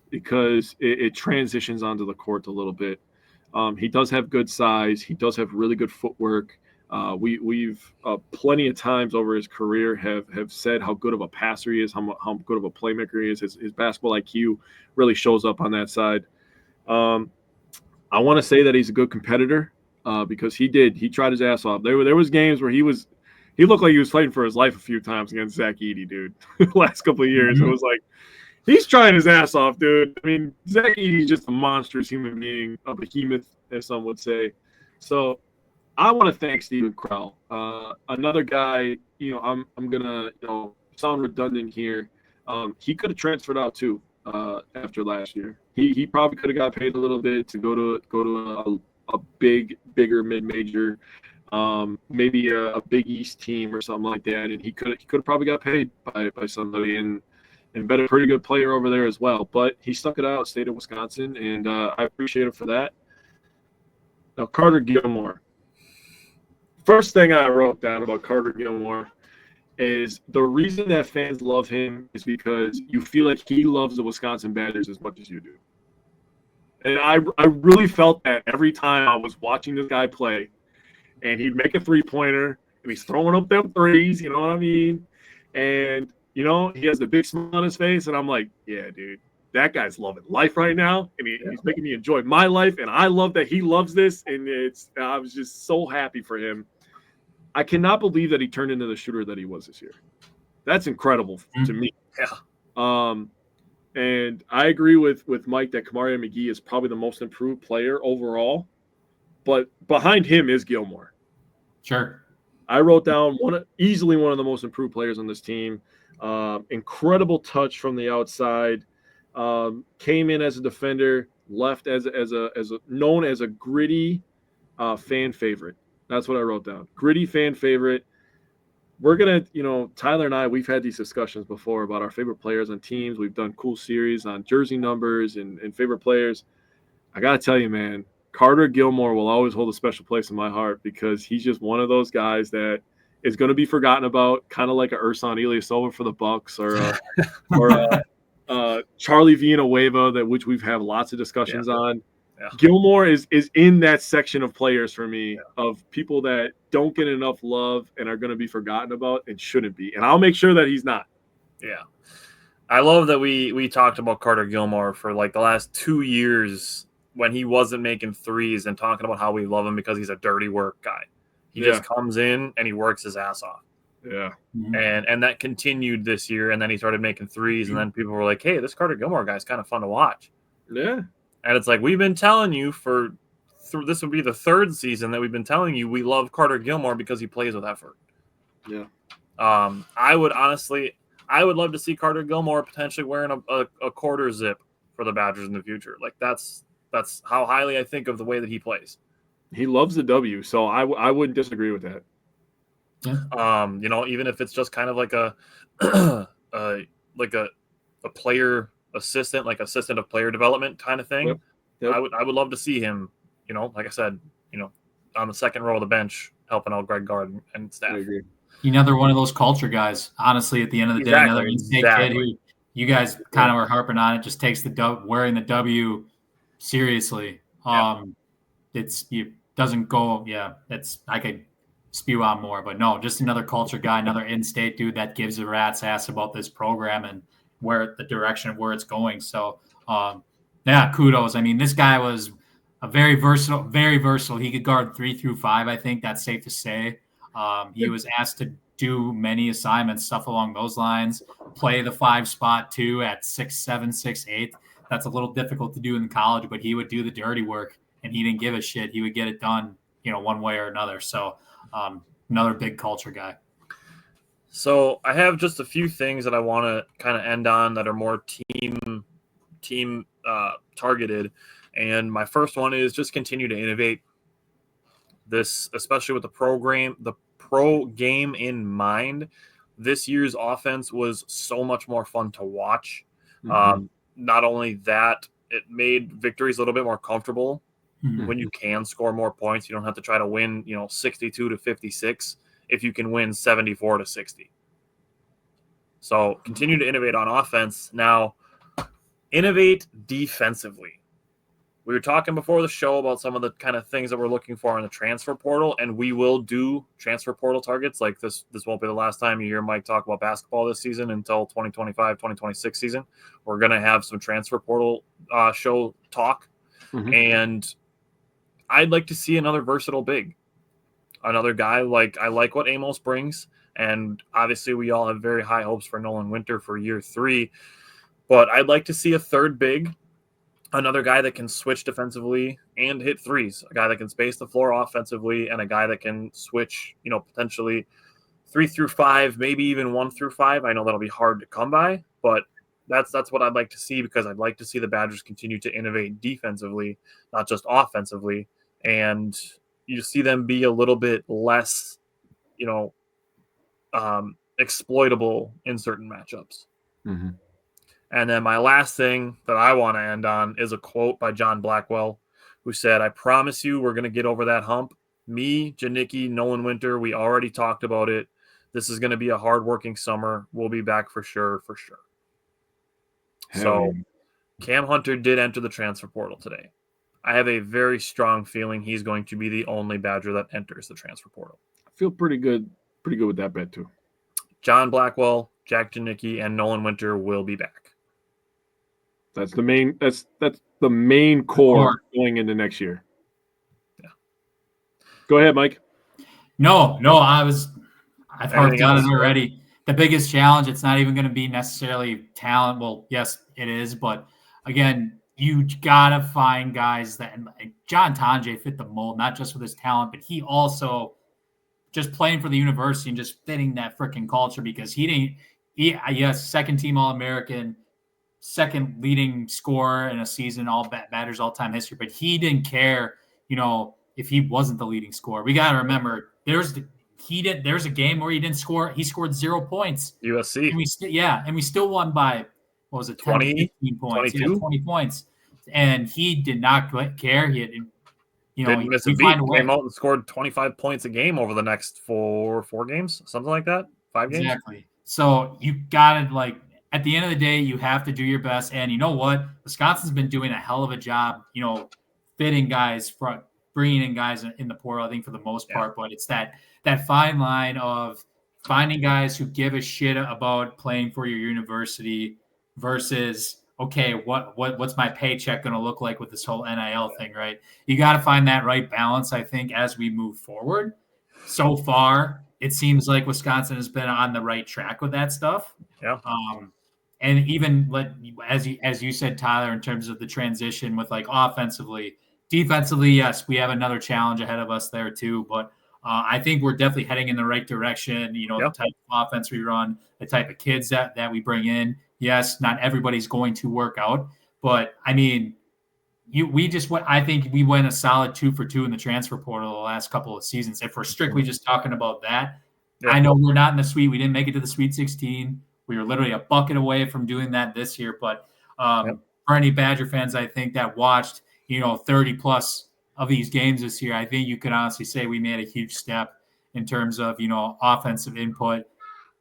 because it transitions onto the court a little bit. He does have good size. He does have really good footwork. We've plenty of times over his career have said how good of a passer he is, how good of a playmaker he is. His basketball IQ really shows up on that side. I want to say that he's a good competitor because he tried his ass off. There was games where he looked like he was fighting for his life a few times against Zach Edey, dude. The last couple of years, It was like he's trying his ass off, dude. I mean, Zach Edey's just a monstrous human being, a behemoth, as some would say. So I want to thank Stephen Crowell. Another guy, I'm gonna sound redundant here. He could have transferred out too after last year. He probably could have got paid a little bit to go to a bigger mid-major, maybe a Big East team or something like that, and he could have probably got paid by somebody and been a pretty good player over there as well. But he stuck it out, stayed in Wisconsin, and I appreciate him for that. Now, Carter Gilmore. First thing I wrote down about Carter Gilmore is the reason that fans love him is because you feel like he loves the Wisconsin Badgers as much as you do. And I really felt that every time I was watching this guy play, and he'd make a three-pointer, and he's throwing up them threes, you know what I mean? And, he has the big smile on his face, and I'm like, yeah, dude, that guy's loving life right now, and he's making me enjoy my life, and I love that he loves this, and I was just so happy for him. I cannot believe that he turned into the shooter that he was this year. That's incredible to me. Yeah. And I agree with Mike that Kamaria McGee is probably the most improved player overall, but behind him is Gilmore. Sure. I wrote down easily one of the most improved players on this team. Incredible touch from the outside. Came in as a defender, left as known as a gritty fan favorite. That's what I wrote down. Gritty fan favorite. We're going to, Tyler and I, we've had these discussions before about our favorite players on teams. We've done cool series on jersey numbers and favorite players. I got to tell you, man, Carter Gilmore will always hold a special place in my heart because he's just one of those guys that is going to be forgotten about, kind of like a Ersan Ilyasova for the Bucks or Charlie Villanueva, which we've had lots of discussions on. Yeah. Gilmore is in that section of players for me of people that don't get enough love and are going to be forgotten about and shouldn't be. And I'll make sure that he's not. Yeah. I love that we talked about Carter Gilmore for like the last 2 years when he wasn't making threes and talking about how we love him because he's a dirty work guy. He just comes in and he works his ass off. Yeah. And that continued this year. And then he started making threes. And then people were like, hey, this Carter Gilmore guy's kind of fun to watch. Yeah. And it's like, we've been telling you this would be the 3rd season that we've been telling you we love Carter Gilmore because he plays with effort. Yeah. I would love to see Carter Gilmore potentially wearing a quarter zip for the Badgers in the future. Like that's That's how highly I think of the way that he plays. He loves the W, so I wouldn't disagree with that. Yeah. Even if it's just kind of like a a player assistant, like assistant of player development kind of thing. Yep. I would love to see him, like I said, on the second row of the bench helping out Greg Gard and staff. I agree. Another one of those culture guys. Honestly, at the end of the day, another in-state kid who you guys kind of were harping on. It just takes the wearing the W seriously. It doesn't go. Yeah, I could spew on more, but no, just another culture guy, another in-state dude that gives a rat's ass about this program and where the direction of where it's going. So, kudos. I mean, this guy was very versatile. He could guard 3 through 5. I think that's safe to say. He was asked to do many assignments, stuff along those lines, play the 5 spot too at 6'7", 6'8". That's a little difficult to do in college, but he would do the dirty work and he didn't give a shit. He would get it done, one way or another. So another big culture guy. So I have just a few things that I want to kind of end on that are more team targeted. And my first one is just continue to innovate this, especially with the pro game in mind. This year's offense was so much more fun to watch. Mm-hmm. Not only that, it made victories a little bit more comfortable. Mm-hmm. When you can score more points. You don't have to try to win, 62-56 if you can win 74-60. So continue to innovate on offense. Now, innovate defensively. We were talking before the show about some of the kind of things that we're looking for in the transfer portal, and we will do transfer portal targets. Like this won't be the last time you hear Mike talk about basketball this season until 2025, 2026 season. We're going to have some transfer portal show talk. Mm-hmm. And I'd like to see another versatile big, another guy I like what Amos brings. And obviously we all have very high hopes for Nolan Winter for year 3, but I'd like to see a third big, another guy that can switch defensively and hit threes, a guy that can space the floor offensively, and a guy that can switch, potentially 3 through 5, maybe even 1 through 5. I know that'll be hard to come by, but that's what I'd like to see, because I'd like to see the Badgers continue to innovate defensively, not just offensively. And you see them be a little bit less, exploitable in certain matchups. Mm-hmm. And then my last thing that I want to end on is a quote by John Blackwell, who said, "I promise you we're going to get over that hump. Me, Janicki, Nolan Winter, we already talked about it. This is going to be a hard-working summer. We'll be back for sure. So Cam Hunter did enter the transfer portal today. I have a very strong feeling he's going to be the only Badger that enters the transfer portal. I feel pretty good with that bet too. John Blackwell, Jack Janicki, and Nolan Winter will be back. That's the main core going into next year. Yeah. Go ahead, Mike. No, I've harped on it already. The biggest challenge, it's not even going to be necessarily talent. Well, yes, it is, but again, you gotta find guys that John Tonje fit the mold, not just with his talent, but he also just playing for the university and just fitting that freaking culture, because yes, second team All-American, second leading scorer in a season, all Badgers all-time history, but he didn't care, if he wasn't the leading scorer. We got to remember there's a game where he didn't score. He scored 0 points. USC. And we still won by, what was it, 20, 15 points? 22? Yeah, 20 points. And he did not care. He had, didn't miss a beat. Came out and scored 25 points a game over the next four games, something like that. 5 games. Exactly. So you got to, at the end of the day, you have to do your best. And you know what? Wisconsin's been doing a hell of a job, fitting guys, bringing in guys in the portal, I think, for the most part. But it's that fine line of finding guys who give a shit about playing for your university versus, okay, what's my paycheck going to look like with this whole NIL thing, right? You got to find that right balance, I think, as we move forward. So far, it seems like Wisconsin has been on the right track with that stuff. Yeah. And even as you said, Tyler, in terms of the transition with offensively, defensively, yes, we have another challenge ahead of us there too. But I think we're definitely heading in the right direction. The type of offense we run, the type of kids that we bring in. Yes, not everybody's going to work out, but I mean, I think we went a solid 2 for 2 in the transfer portal the last couple of seasons. If we're strictly just talking about that, I know we're not in the Sweet. We didn't make it to the Sweet 16. We were literally a bucket away from doing that this year. But for any Badger fans, I think that watched 30 plus of these games this year, I think you could honestly say we made a huge step in terms of offensive input.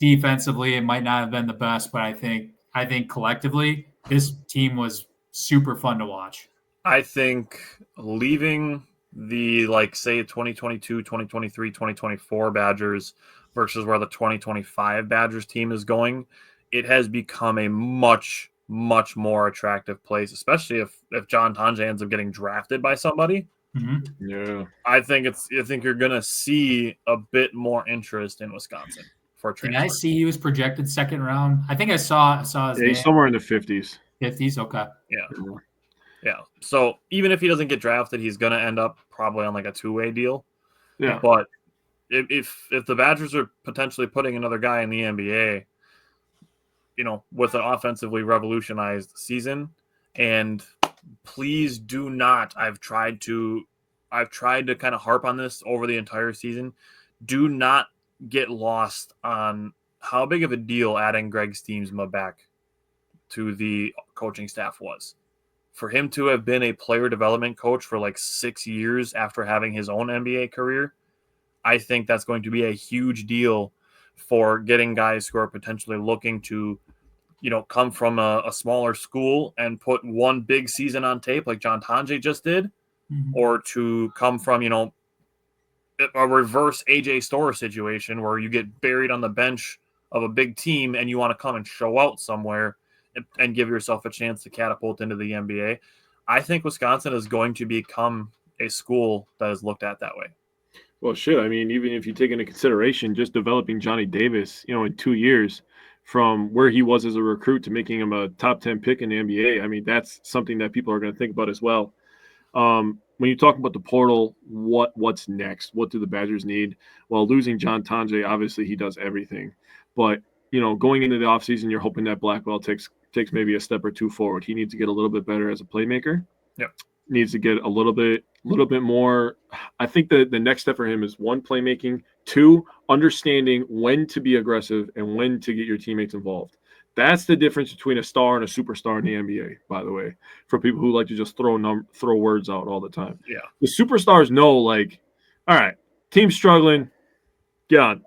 Defensively, it might not have been the best, but I think collectively this team was super fun to watch. I think leaving the, say 2022, 2023, 2024 Badgers versus where the 2025 Badgers team is going, it has become a much, much more attractive place, especially if John Tonje ends up getting drafted by somebody. Mm-hmm. Yeah. I think you're going to see a bit more interest in Wisconsin for transfer. Did I see he was projected second round? I think I saw his name. He's somewhere in the 50s. 50s, okay. Yeah. So even if he doesn't get drafted, he's going to end up probably on a two-way deal. Yeah. But if the Badgers are potentially putting another guy in the NBA, with an offensively revolutionized season, and please do not, I've tried to kind of harp on this over the entire season, do not get lost on how big of a deal adding Greg Steemsma back to the coaching staff was. For him to have been a player development coach for 6 years after having his own NBA career, I think that's going to be a huge deal for getting guys who are potentially looking to, come from a smaller school and put one big season on tape like John Tonje just did, or to come from, a reverse AJ Storr situation where you get buried on the bench of a big team and you want to come and show out somewhere and give yourself a chance to catapult into the NBA. I think Wisconsin is going to become a school that is looked at that way. Well, shit. I mean, even if you take into consideration just developing Johnny Davis, in 2 years from where he was as a recruit to making him a top 10 pick in the NBA, I mean, that's something that people are going to think about as well. When you talk about the portal, what's next? What do the Badgers need? Well, losing John Tonje, obviously he does everything. But, going into the offseason, you're hoping that Blackwell takes maybe a step or two forward. He needs to get a little bit better as a playmaker. Yep. Needs to get a little bit more. I think the next step for him is 1, playmaking, 2, understanding when to be aggressive and when to get your teammates involved. That's the difference between a star and a superstar in the NBA, by the way, for people who like to just throw words out all the time. Yeah. The superstars know, all right, team's struggling, get on.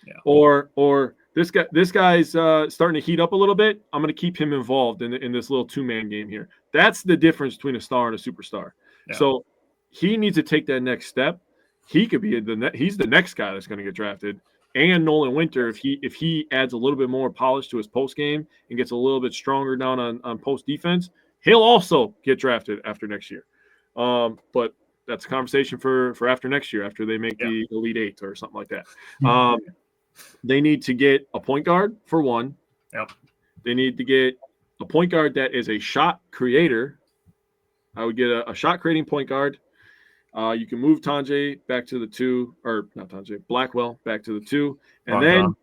Yeah. Or this guy's starting to heat up a little bit. I'm going to keep him involved in this little two-man game here. That's the difference between a star and a superstar. Yeah. So he needs to take that next step. He could be he's the next guy that's going to get drafted. And Nolan Winter, if he adds a little bit more polish to his post game and gets a little bit stronger down on post defense, he'll also get drafted after next year. But that's a conversation for after next year, after they make the Elite Eight or something like that. They need to get a point guard for one. Yep. They need to get a point guard that is a shot creator. I would get a shot creating point guard. You can move Tonje back to the 2, or not Tonje, Blackwell back to the 2. And then,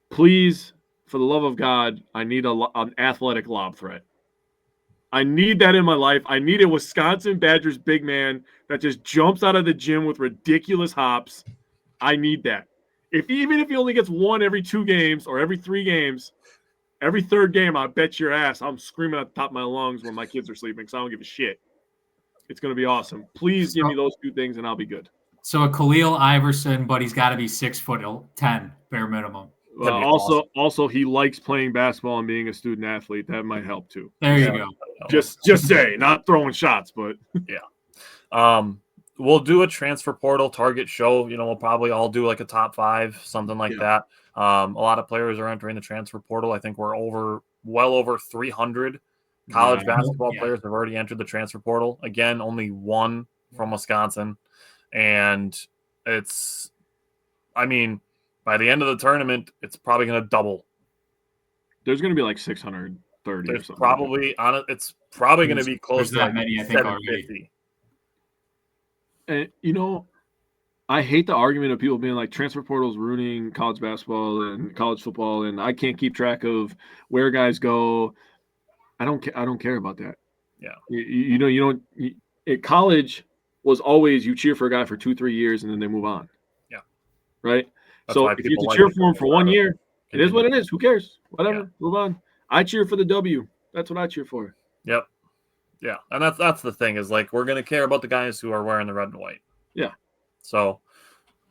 please, for the love of God, I need an athletic lob threat. I need that in my life. I need a Wisconsin Badgers big man that just jumps out of the gym with ridiculous hops. I need that. Even if he only gets 1 every 2 games or every 3 games, every 3rd game, I bet your ass I'm screaming at the top of my lungs when my kids are sleeping because I don't give a shit. It's going to be awesome. Please give me those 2 things and I'll be good. So a Khalil Iverson, but he's got to be 6'10", bare minimum. Well, also he likes playing basketball and being a student athlete. That might help too. There you go. Just say, not throwing shots, but yeah. We'll do a transfer portal target show. We'll probably all do a top 5, something like that. A lot of players are entering the transfer portal. I think we're well over 300 college basketball players have already entered the transfer portal. Again, only 1 from Wisconsin. And by the end of the tournament, it's probably going to double. There's going to be 630 There's or something. It's probably going to be close to that many, I think, 750. And, I hate the argument of people being like transfer portals ruining college basketball and college football, and I can't keep track of where guys go. I don't care about that. At college was always you cheer for a guy for 2-3 years and then they move on. Yeah. Right. That's so why if you have to people cheer like for him for 1 year, it is what it is. Who cares? Whatever. Yeah. Move on. I cheer for the W. That's what I cheer for. Yep. Yeah. And that's the thing is like we're gonna care about the guys who are wearing the red and white. Yeah. So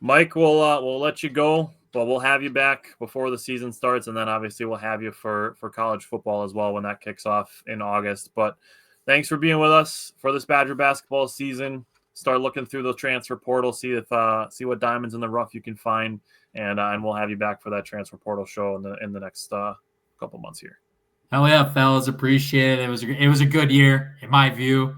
Mike, we'll let you go, but we'll have you back before the season starts, and then obviously we'll have you for college football as well when that kicks off in August. But thanks for being with us for this Badger basketball season. Start looking through the transfer portal, see what diamonds in the rough you can find, and we'll have you back for that transfer portal show in the next couple months here. Hell yeah, fellas, appreciate it. It was a good year in my view.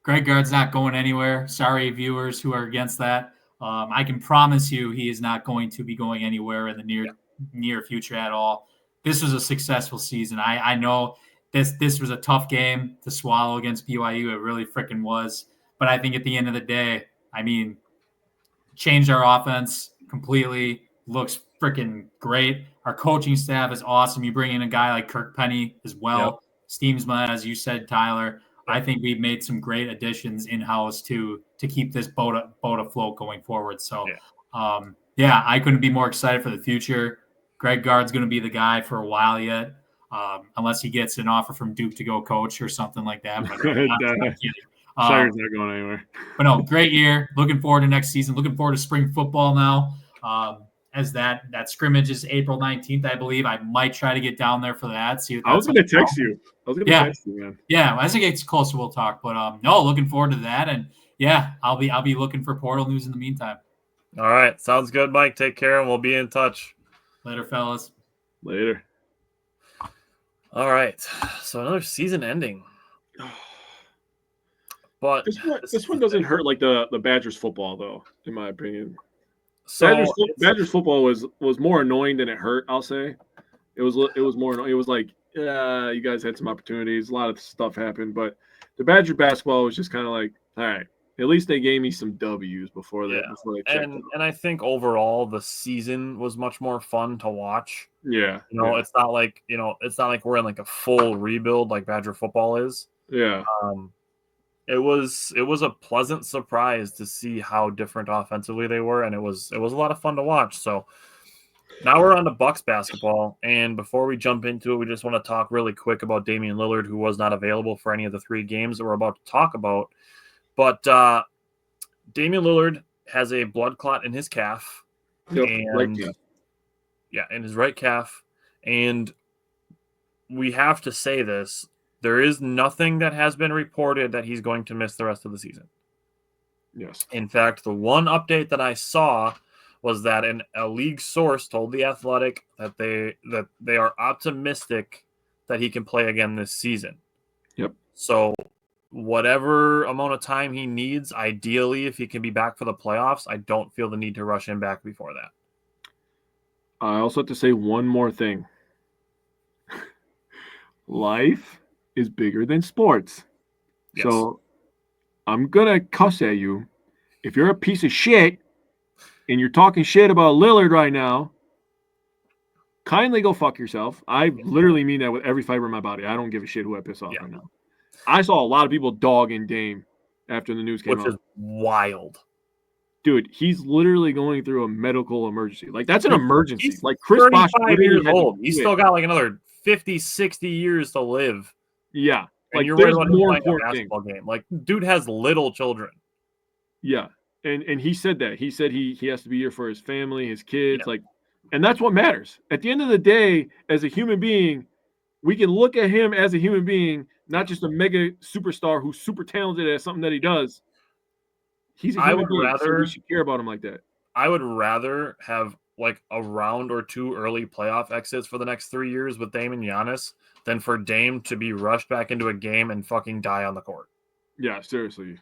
Greg Gard's not going anywhere. Sorry, viewers who are against that. I can promise you he is not going to be going anywhere in the near future at all. This was a successful season. I know this was a tough game to swallow against BYU. It really freaking was. But I think at the end of the day, I mean, changed our offense completely. Looks freaking great. Our coaching staff is awesome. You bring in a guy like Kirk Penny as well. Yep. Steamsma, as you said, Tyler. I think we've made some great additions in-house to keep this boat afloat going forward. So, I couldn't be more excited for the future. Greg Gard's going to be the guy for a while yet, unless he gets an offer from Duke to go coach or something like that. But I'm kidding. Shire's not going anywhere. But no, great year. Looking forward to next season. Looking forward to spring football now. As that scrimmage is April 19th, I believe. I might try to get down there for that. I was going to text you. Text you, man. Yeah, as it gets closer, we'll talk. But no, looking forward to that. And yeah, I'll be looking for portal news in the meantime. All right, sounds good, Mike. Take care, and we'll be in touch. Later, fellas. Later. All right, so another season ending. But this one doesn't hurt like the Badgers football, though, in my opinion. So Badgers football was more annoying than it hurt. I'll say it was more annoying. It was like, you guys had some opportunities, a lot of stuff happened, but the Badger basketball was just kind of like, all right, at least they gave me some W's before that. Yeah. Before they checked and I think overall the season was much more fun to watch. Yeah, it's not like we're in like a full rebuild like Badger football is. Yeah. It was a pleasant surprise to see how different offensively they were, and it was a lot of fun to watch. So now we're on to Bucks basketball, and before we jump into it, we just want to talk really quick about Damian Lillard, who was not available for any of the 3 games that we're about to talk about. But Damian Lillard has a blood clot in his calf, in his right calf, and we have to say this. There is nothing that has been reported that he's going to miss the rest of the season. Yes. In fact, the one update that I saw was that a league source told The Athletic that they are optimistic that he can play again this season. Yep. So whatever amount of time he needs, ideally, if he can be back for the playoffs, I don't feel the need to rush him back before that. I also have to say one more thing. Life is bigger than sports. Yes. So I'm gonna cuss at you. If you're a piece of shit and you're talking shit about Lillard right now, kindly go fuck yourself. I literally mean that with every fiber in my body. I don't give a shit who I piss off right now. I saw a lot of people dogging Dame after the news came out. Which is wild. Dude, he's literally going through a medical emergency. Like, that's an emergency. He's like Chris 35 Bosh years old. He's still got like another 50, 60 years to live. Yeah. And you're right about more important a basketball game. Like, dude has little children. Yeah. And he said that. He said he has to be here for his family, his kids. Yeah. Like, and that's what matters. At the end of the day, as a human being, we can look at him as a human being, not just a mega superstar who's super talented at something that he does. He's a human being, so we should care about him like that. I would rather have like a round or 2 early playoff exits for the next 3 years with Dame and Giannis than for Dame to be rushed back into a game and fucking die on the court. Yeah, seriously.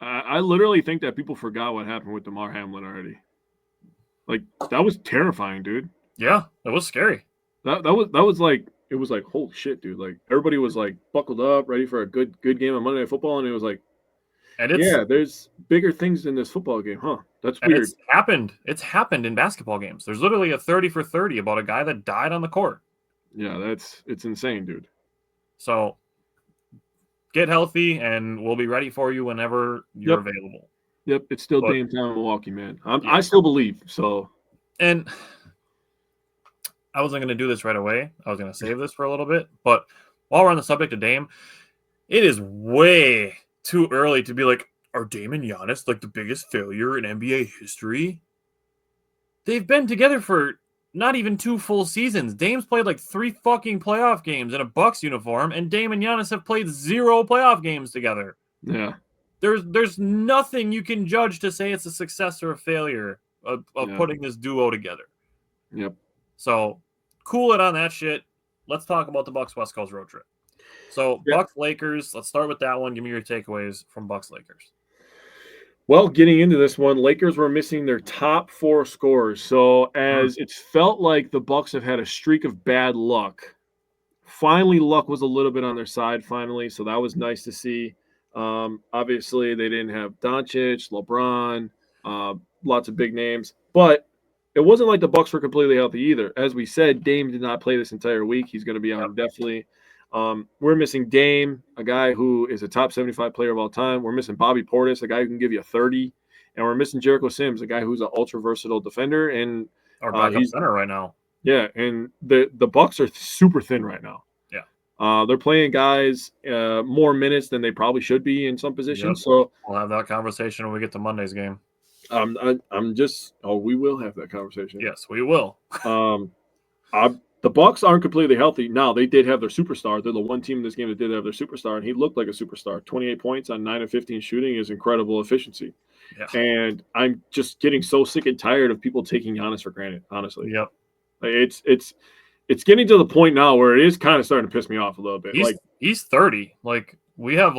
I literally think that people forgot what happened with DeMar Hamlin already. Like, that was terrifying, dude. Yeah, it was scary. That was like, it was like, holy shit, dude. Like, everybody was like buckled up, ready for a good game of Monday Night Football, and it was like, there's bigger things in this football game, huh? That's weird. It's happened in basketball games. There's literally a 30 for 30 about a guy that died on the court. Yeah, it's insane, dude. So get healthy, and we'll be ready for you whenever you're available. Yep, it's still Dame time in Milwaukee, man. Yeah. I still believe, so. And I wasn't going to do this right away. I was going to save this for a little bit. But while we're on the subject of Dame, it is way too early to be like, are Dame and Giannis like the biggest failure in NBA history? They've been together for not even 2 full seasons. Dame's played like 3 fucking playoff games in a Bucks uniform, and Dame and Giannis have played 0 playoff games together. Yeah. There's nothing you can judge to say it's a success or a failure of putting this duo together. Yep. So cool it on that shit. Let's talk about the Bucks West Coast road trip. So Bucks Lakers, let's start with that one. Give me your takeaways from Bucks Lakers. Well, getting into this one, Lakers were missing their top 4 scorers. So as it's felt like the Bucks have had a streak of bad luck, finally luck was a little bit on their side finally. So that was nice to see. Obviously, they didn't have Doncic, LeBron, lots of big names. But it wasn't like the Bucks were completely healthy either. As we said, Dame did not play this entire week. He's going to be out indefinitely. We're missing Dame, a guy who is a top 75 player of all time. We're missing Bobby Portis, a guy who can give you a 30. And we're missing Jericho Sims, a guy who's an ultra-versatile defender. And our backup center right now. Yeah, and the Bucks are super thin right now. Yeah. They're playing guys more minutes than they probably should be in some positions. Yep. So we'll have that conversation when we get to Monday's game. We will have that conversation. Yes, we will. The Bucks aren't completely healthy. Now, they did have their superstar. They're the one team in this game that did have their superstar, and he looked like a superstar. 28 points on 9 of 15 shooting is incredible efficiency. Yeah. And I'm just getting so sick and tired of people taking Giannis for granted, honestly. Yep. It's getting to the point now where it is kind of starting to piss me off a little bit. He's 30. Like, we have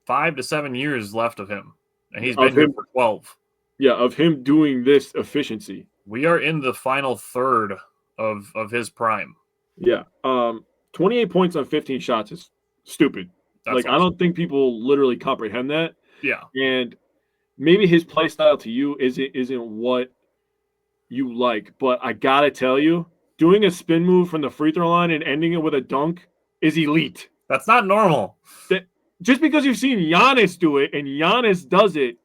5 to 7 years left of him, and he's been here for 12. Yeah, of him doing this efficiency. We are in the final third of his prime. Yeah. 28 points on 15 shots is stupid. That's awesome. I don't think people literally comprehend that. Yeah. And maybe his play style to you isn't what you like, but I gotta tell you, doing a spin move from the free throw line and ending it with a dunk is elite. That's not normal. Just because you've seen Giannis do it and Giannis does it,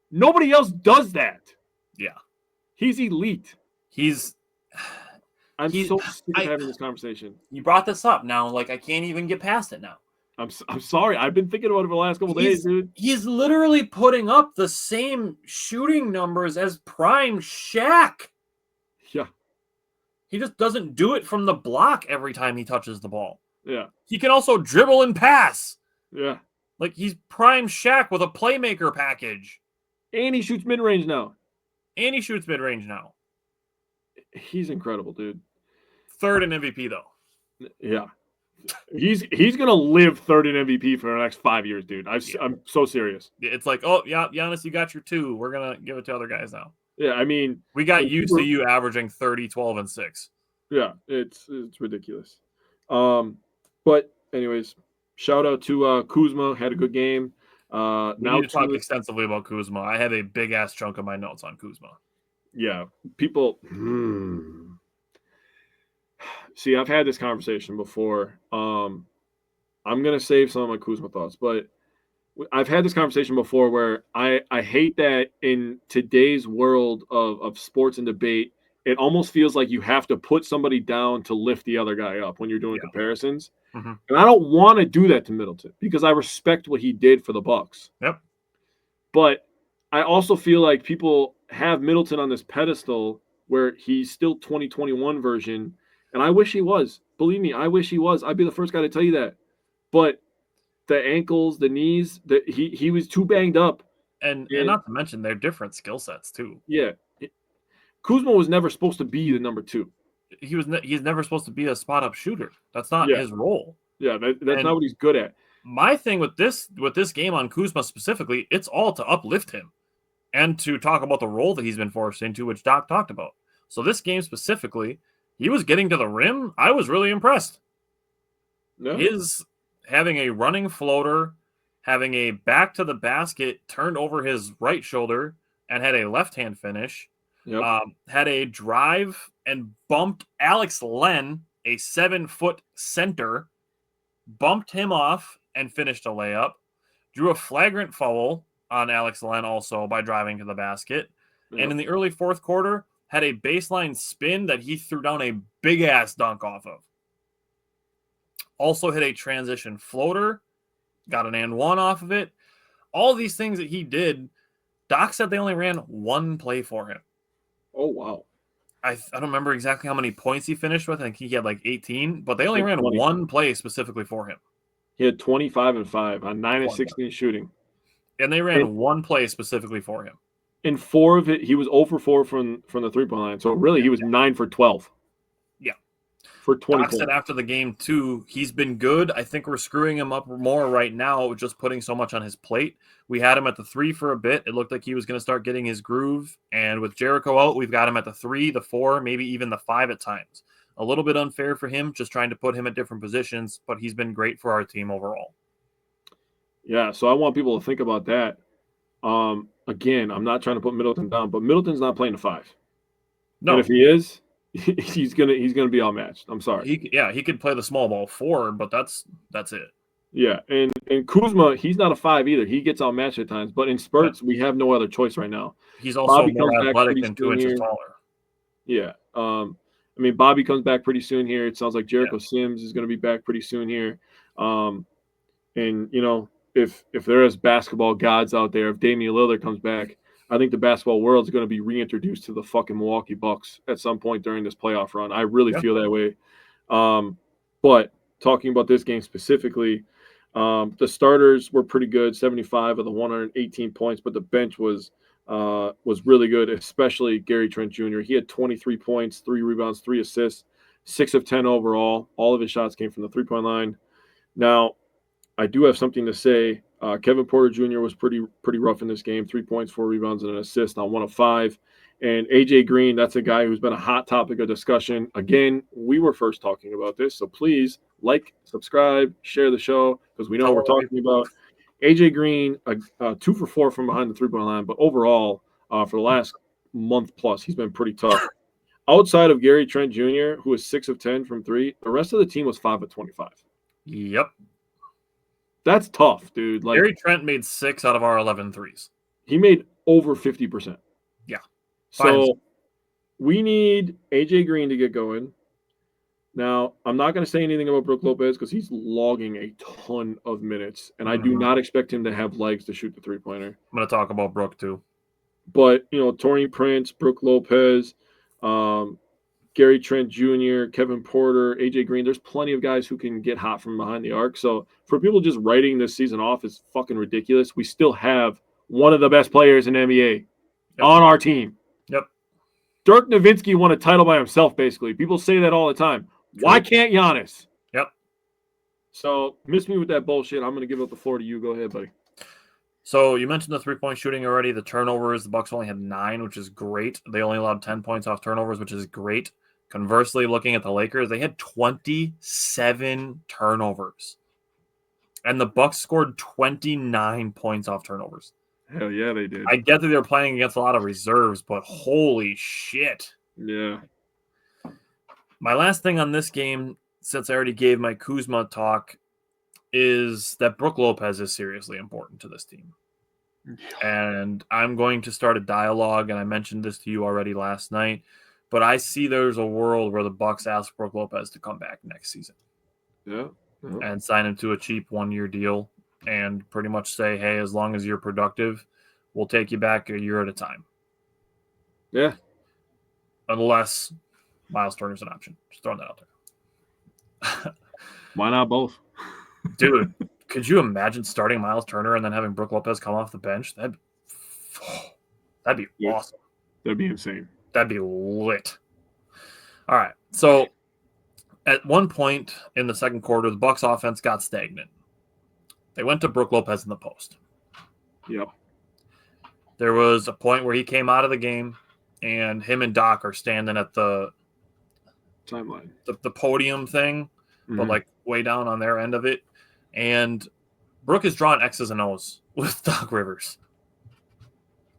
nobody else does that. Yeah. He's elite. I'm so sick of having this conversation. You brought this up now. I can't even get past it now. I'm sorry. I've been thinking about it for the last couple days, dude. He's literally putting up the same shooting numbers as prime Shaq. Yeah. He just doesn't do it from the block every time he touches the ball. Yeah. He can also dribble and pass. Yeah. He's prime Shaq with a playmaker package. And he shoots mid-range now. He's incredible, dude. Third in MVP, though. Yeah. He's going to live third in MVP for the next 5 years, dude. I'm so serious. It's Giannis, you got your 2. We're going to give it to other guys now. Yeah, I mean. We got used to you averaging 30, 12, and 6. Yeah, it's ridiculous. But anyways, shout out to Kuzma. Had a good game. We need to talk extensively about Kuzma. I have a big-ass chunk of my notes on Kuzma. Yeah, people. See, I've had this conversation before. I'm gonna save some of my Kuzma thoughts, but I've had this conversation before where I hate that in today's world of sports and debate, it almost feels like you have to put somebody down to lift the other guy up when you're doing comparisons. Mm-hmm. And I don't want to do that to Middleton because I respect what he did for the Bucks. Yep. But I also feel like people have Middleton on this pedestal where he's still 2021 version. And I wish he was. Believe me, I wish he was. I'd be the first guy to tell you that. But the ankles, the knees, he was too banged up. And not to mention they're different skill sets too. Yeah. Kuzma was never supposed to be the number 2. He's never supposed to be a spot up shooter. That's not his role. Yeah, that's not what he's good at. My thing with this game on Kuzma specifically, it's all to uplift him and to talk about the role that he's been forced into, which Doc talked about. So this game specifically, he was getting to the rim. I was really impressed. Yeah. His having a running floater, having a back to the basket turned over his right shoulder and had a left-hand finish. Yep. Had a drive and bumped Alex Len, a 7-foot center, bumped him off and finished a layup. Drew a flagrant foul on Alex Len also by driving to the basket. Yep. And in the early fourth quarter, had a baseline spin that he threw down a big-ass dunk off of. Also hit a transition floater, got an and one off of it. All these things that he did, Doc said they only ran one play for him. Oh, wow. I don't remember exactly how many points he finished with. I think he had like 18, but they only ran 20. one play specifically for him. He had 25 and 5 on 9 and 16 shooting. And they ran one play specifically for him. In 4 of it, he was 0 for 4 from the three-point line. So really, he was 9 for 12. Yeah. For 20 Doc said after the game, too, he's been good. I think we're screwing him up more right now, just putting so much on his plate. We had him at the 3 for a bit. It looked like he was going to start getting his groove. And with Jericho out, we've got him at the 3, the 4, maybe even the 5 at times. A little bit unfair for him, just trying to put him at different positions, but he's been great for our team overall. Yeah, so I want people to think about that. Again, I'm not trying to put Middleton down, but Middleton's not playing the 5. No, and if he is, he's gonna be outmatched. I'm sorry. He could play the small ball 4, but that's it. Yeah, and Kuzma, he's not a 5 either. He gets outmatched at times, but in spurts, we have no other choice right now. He's also Bobby more comes back athletic pretty and 2 soon inches here. taller. Yeah. I mean, Bobby comes back pretty soon here. It sounds like Jericho Sims is going to be back pretty soon here. And, you know, if there is basketball gods out there, if Damian Lillard comes back, I think the basketball world is going to be reintroduced to the fucking Milwaukee Bucks at some point during this playoff run. I really feel that way. But talking about this game specifically, the starters were pretty good, 75 of the 118 points, but the bench was really good, especially Gary Trent Jr. He had 23 points, 3 rebounds, 3 assists, 6 of 10 overall. All of his shots came from the three-point line. Now, I do have something to say. Kevin Porter Jr. was pretty rough in this game, 3 points, 4 rebounds, and an assist on 1 of 5. And AJ Green, that's a guy who's been a hot topic of discussion. Again, we were first talking about this, so please like, subscribe, share the show, because we know what we're talking about. AJ Green, 2 for 4 from behind the three-point line, but overall, for the last month plus, he's been pretty tough. Outside of Gary Trent Jr., who was 6 of 10 from 3, the rest of the team was 5 of 25. Yep. That's tough, dude. Like, Gary Trent made 6 out of our 11 threes. He made over 50%. Yeah. So we need AJ Green to get going. Now, I'm not going to say anything about Brook Lopez because he's logging a ton of minutes, and I do not expect him to have legs to shoot the three-pointer. I'm going to talk about Brook, too. But, you know, Taurean Prince, Brook Lopez, Gary Trent Jr., Kevin Porter, AJ Green, there's plenty of guys who can get hot from behind the arc. So for people just writing this season off is fucking ridiculous. We still have one of the best players in the NBA on our team. Yep. Dirk Nowitzki won a title by himself, basically. People say that all the time. True. Why can't Giannis? Yep. So miss me with that bullshit. I'm going to give up the floor to you. Go ahead, buddy. So you mentioned the three-point shooting already. The turnovers, the Bucks only had 9, which is great. They only allowed 10 points off turnovers, which is great. Conversely, looking at the Lakers, they had 27 turnovers. And the Bucks scored 29 points off turnovers. Hell yeah, they did. I get that they were playing against a lot of reserves, but holy shit. Yeah. My last thing on this game, since I already gave my Kuzma talk, is that Brook Lopez is seriously important to this team. And I'm going to start a dialogue, and I mentioned this to you already last night, but I see there's a world where the Bucks ask Brook Lopez to come back next season. Yeah. And sign him to a cheap 1-year deal and pretty much say, hey, as long as you're productive, we'll take you back a year at a time. Yeah. Unless Miles Turner's an option. Just throwing that out there. Why not both? Dude, could you imagine starting Miles Turner and then having Brook Lopez come off the bench? That'd be awesome. That'd be insane. That'd be lit. All right. So at one point in the second quarter, the Bucks offense got stagnant. They went to Brook Lopez in the post. Yep. There was a point where he came out of the game, and him and Doc are standing at the timeline, the podium thing, but like way down on their end of it. And Brook is drawing X's and O's with Doc Rivers.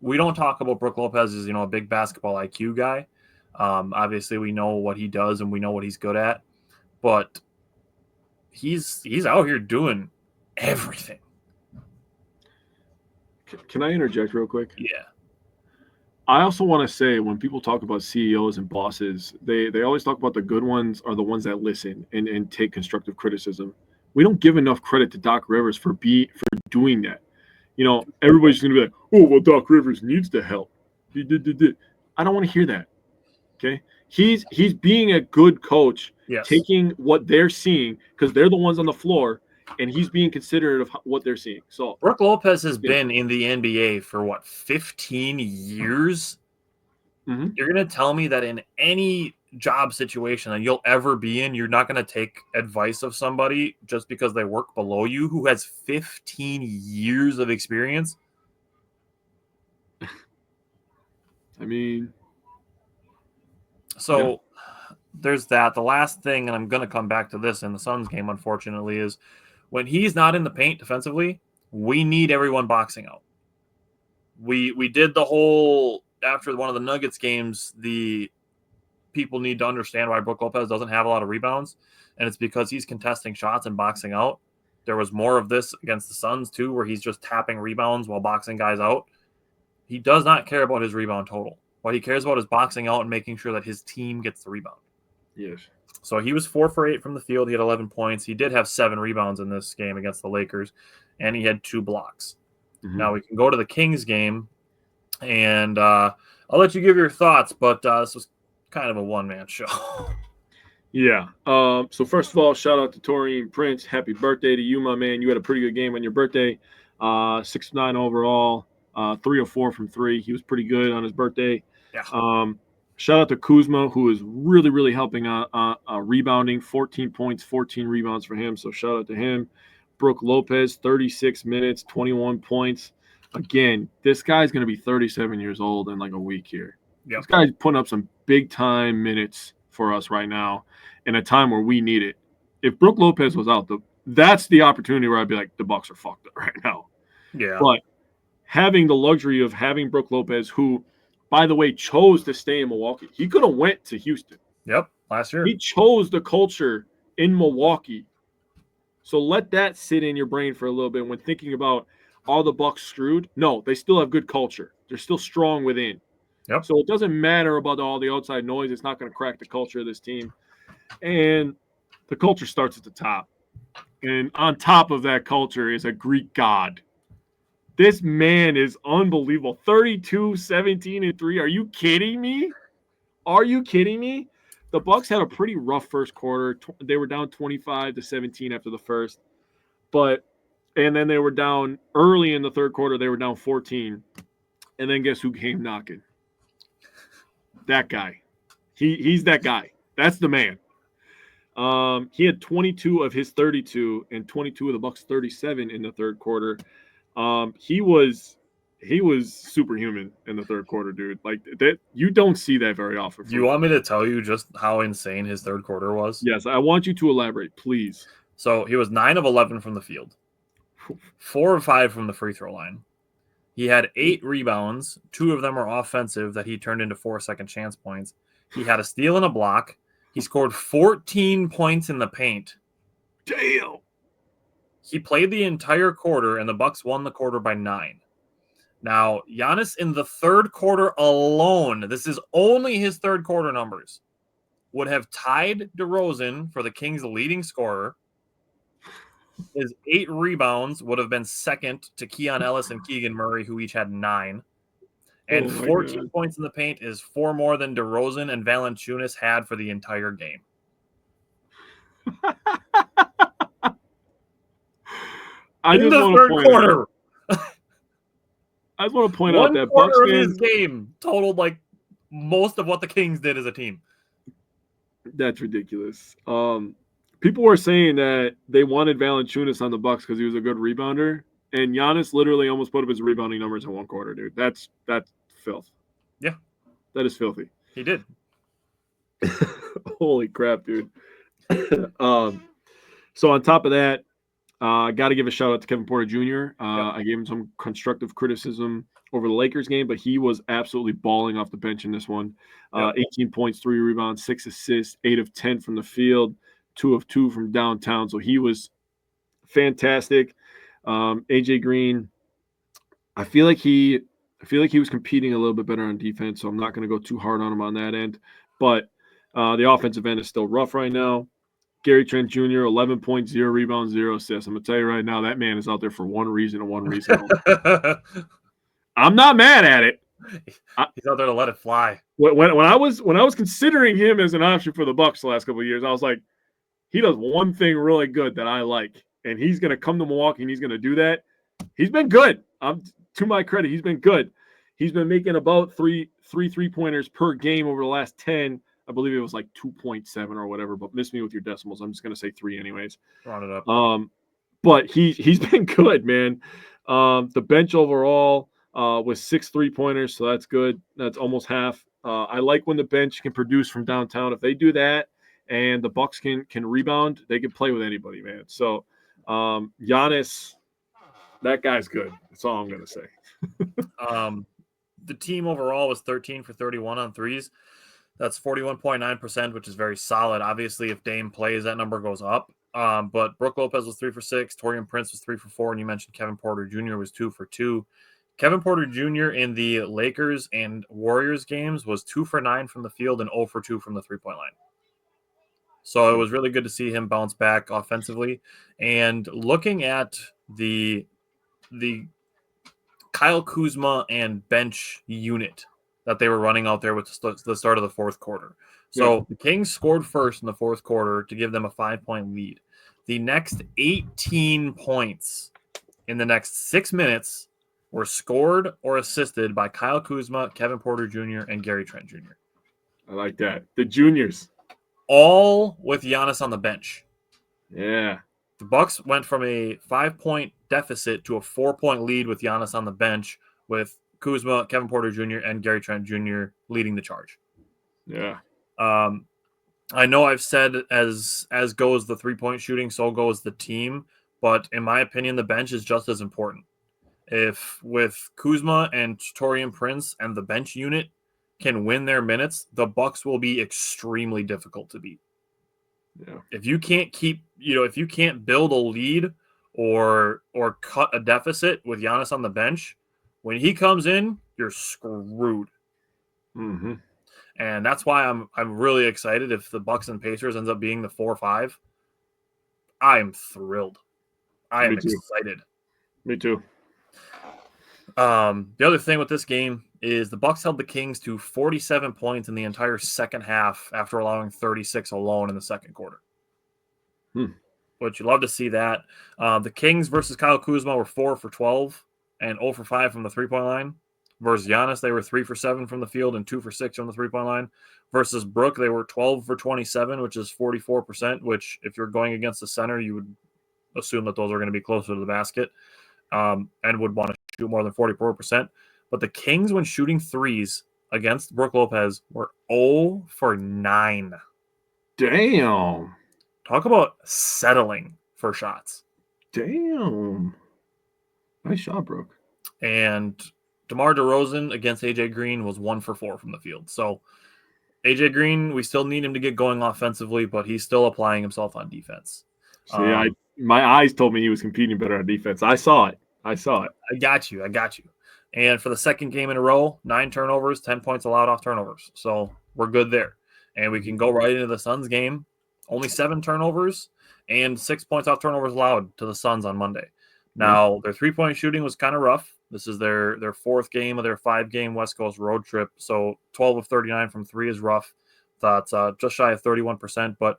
We don't talk about Brook Lopez as, a big basketball IQ guy. Obviously, we know what he does and we know what he's good at. But he's out here doing everything. Can I interject real quick? Yeah. I also want to say when people talk about CEOs and bosses, they always talk about the good ones are the ones that listen and take constructive criticism. We don't give enough credit to Doc Rivers for doing that. You know, everybody's going to be like, oh, well, Doc Rivers needs the help. I don't want to hear that. Okay. He's being a good coach, Yes. taking what they're seeing because they're the ones on the floor, and he's being considerate of what they're seeing. So Brook Lopez has been in the NBA for 15 years? Mm-hmm. You're going to tell me that in any job situation that you'll ever be in, you're not going to take advice of somebody just because they work below you who has 15 years of experience? I mean, so there's that. The last thing, and I'm going to come back to this in the Suns game, unfortunately, is when he's not in the paint defensively, we need everyone boxing out. We did the whole, after one of the Nuggets games, the people need to understand why Brook Lopez doesn't have a lot of rebounds, and it's because he's contesting shots and boxing out. There was more of this against the Suns, too, where he's just tapping rebounds while boxing guys out. He does not care about his rebound total. What he cares about is boxing out and making sure that his team gets the rebound. Yes. So he was 4 for 8 from the field. He had 11 points. He did have 7 rebounds in this game against the Lakers, and he had 2 blocks. Mm-hmm. Now we can go to the Kings game, and I'll let you give your thoughts, but this was kind of a one-man show. Yeah. So first of all, shout out to Torian Prince. Happy birthday to you, my man. You had a pretty good game on your birthday. 6'9" overall, 3 of 4 from 3. He was pretty good on his birthday. Yeah. Shout out to Kuzma, who is really, really helping on rebounding. 14 points, 14 rebounds for him. So shout out to him. Brook Lopez, 36 minutes, 21 points. Again, this guy's going to be 37 years old in like a week here. Yep. This guy's putting up some big-time minutes for us right now in a time where we need it. If Brook Lopez was out, that's the opportunity where I'd be like, the Bucks are fucked up right now. Yeah. But having the luxury of having Brook Lopez, who, by the way, chose to stay in Milwaukee. He could have went to Houston. Yep, last year. He chose the culture in Milwaukee. So let that sit in your brain for a little bit when thinking about all the Bucks screwed. No, they still have good culture. They're still strong within. Yep. So it doesn't matter about all the outside noise. It's not going to crack the culture of this team. And the culture starts at the top. And on top of that culture is a Greek god. This man is unbelievable. 32, 17, and 3. Are you kidding me? Are you kidding me? The Bucks had a pretty rough first quarter. They were down 25-17 after the first. And then they were down early in the third quarter. They were down 14. And then guess who came knocking? That guy. He's that guy. That's the man. He had 22 of his 32 and 22 of the Bucks 37 in the third quarter. He was superhuman in the third quarter, dude. Like that, you don't see that very often. Do you want me to tell you just how insane his third quarter was? Yes, I want you to elaborate, please. So he was 9 of 11 from the field, 4 of 5 from the free throw line. He had 8 rebounds. 2 of them are offensive that he turned into 4 second chance points. He had a steal and a block. He scored 14 points in the paint. Damn. He played the entire quarter, and the Bucks won the quarter by 9. Now, Giannis in the third quarter alone, this is only his third quarter numbers, would have tied DeRozan for the Kings' leading scorer. His 8 rebounds would have been second to Keon Ellis and Keegan Murray, who each had 9. And 14 points in the paint is 4 more than DeRozan and Valanciunas had for the entire game. I in the third quarter. I just want to point out that one Bucks quarter of fans, his game totaled like most of what the Kings did as a team. That's ridiculous. People were saying that they wanted Valanciunas on the Bucks because he was a good rebounder, and Giannis literally almost put up his rebounding numbers in one quarter, dude. That's filth. Yeah, that is filthy. He did. Holy crap, dude. So on top of that, I got to give a shout out to Kevin Porter Jr. I gave him some constructive criticism over the Lakers game, but he was absolutely balling off the bench in this one. 18 points, 3 rebounds, 6 assists, 8 of 10 from the field, 2 of 2 from downtown. So he was fantastic. AJ Green, I feel like he was competing a little bit better on defense, so I'm not going to go too hard on him on that end. But the offensive end is still rough right now. Gary Trent Jr., 11 points, 0 rebounds, 0 assists. I'm going to tell you right now, that man is out there for one reason and one reason only. I'm not mad at it. He's out there to let it fly. When I was considering him as an option for the Bucks the last couple of years, I was like, he does one thing really good that I like, and he's going to come to Milwaukee and he's going to do that. He's been good. To my credit, he's been good. He's been making about three 3-pointers per game over the last 10. I believe it was like 2.7 or whatever, but miss me with your decimals. I'm just going to say 3 anyways. Round it up. But he's been good, man. The bench overall was 6 3-pointers, so that's good. That's almost half. I like when the bench can produce from downtown. If they do that and the Bucks can rebound, they can play with anybody, man. So Giannis, that guy's good. That's all I'm going to say. The team overall was 13 for 31 on threes. That's 41.9%, which is very solid. Obviously, if Dame plays, that number goes up. But Brook Lopez was 3 for 6. Taurean Prince was 3 for 4. And you mentioned Kevin Porter Jr. was 2 for 2. Kevin Porter Jr. in the Lakers and Warriors games was 2 for 9 from the field and 0 for 2 from the three-point line. So it was really good to see him bounce back offensively. And looking at the Kyle Kuzma and bench unit that they were running out there with the start of the fourth quarter. So The Kings scored first in the fourth quarter to give them a 5-point lead. The next 18 points in the next 6 minutes were scored or assisted by Kyle Kuzma, Kevin Porter Jr., and Gary Trent Jr. I like that. The juniors. All with Giannis on the bench. Yeah. The Bucks went from a 5-point deficit to a 4-point lead with Giannis on the bench, with Kuzma, Kevin Porter Jr., and Gary Trent Jr. leading the charge. Yeah. I know I've said as goes the 3-point shooting, so goes the team. But in my opinion, the bench is just as important. If with Kuzma and Taurean Prince and the bench unit can win their minutes, the Bucks will be extremely difficult to beat. Yeah. If you can't build a lead or cut a deficit with Giannis on the bench, when he comes in, you're screwed. Mm-hmm. And that's why I'm really excited if the Bucks and Pacers ends up being the 4-5. I am thrilled. I am excited. Me too. The other thing with this game is the Bucks held the Kings to 47 points in the entire second half after allowing 36 alone in the second quarter. But you love to see that. The Kings versus Kyle Kuzma were 4 for 12 and 0 for 5 from the three-point line. Versus Giannis, they were 3 for 7 from the field and 2 for 6 on the three-point line. Versus Brook, they were 12 for 27, which is 44%, which if you're going against the center, you would assume that those are going to be closer to the basket and would want to shoot more than 44%. But the Kings, when shooting threes against Brook Lopez, were 0 for 9. Damn. Talk about settling for shots. Damn. Nice shot, Brook. And DeMar DeRozan against AJ Green was 1 for 4 from the field. So AJ Green, we still need him to get going offensively, but he's still applying himself on defense. See, my eyes told me he was competing better on defense. I saw it. I got you. And for the second game in a row, 9 turnovers, 10 points allowed off turnovers. So we're good there. And we can go right into the Suns game. Only 7 turnovers and 6 points off turnovers allowed to the Suns on Monday. Now, their 3-point shooting was kind of rough. This is their 4th game of their 5-game West Coast road trip. So 12 of 39 from 3 is rough. That's just shy of 31%. But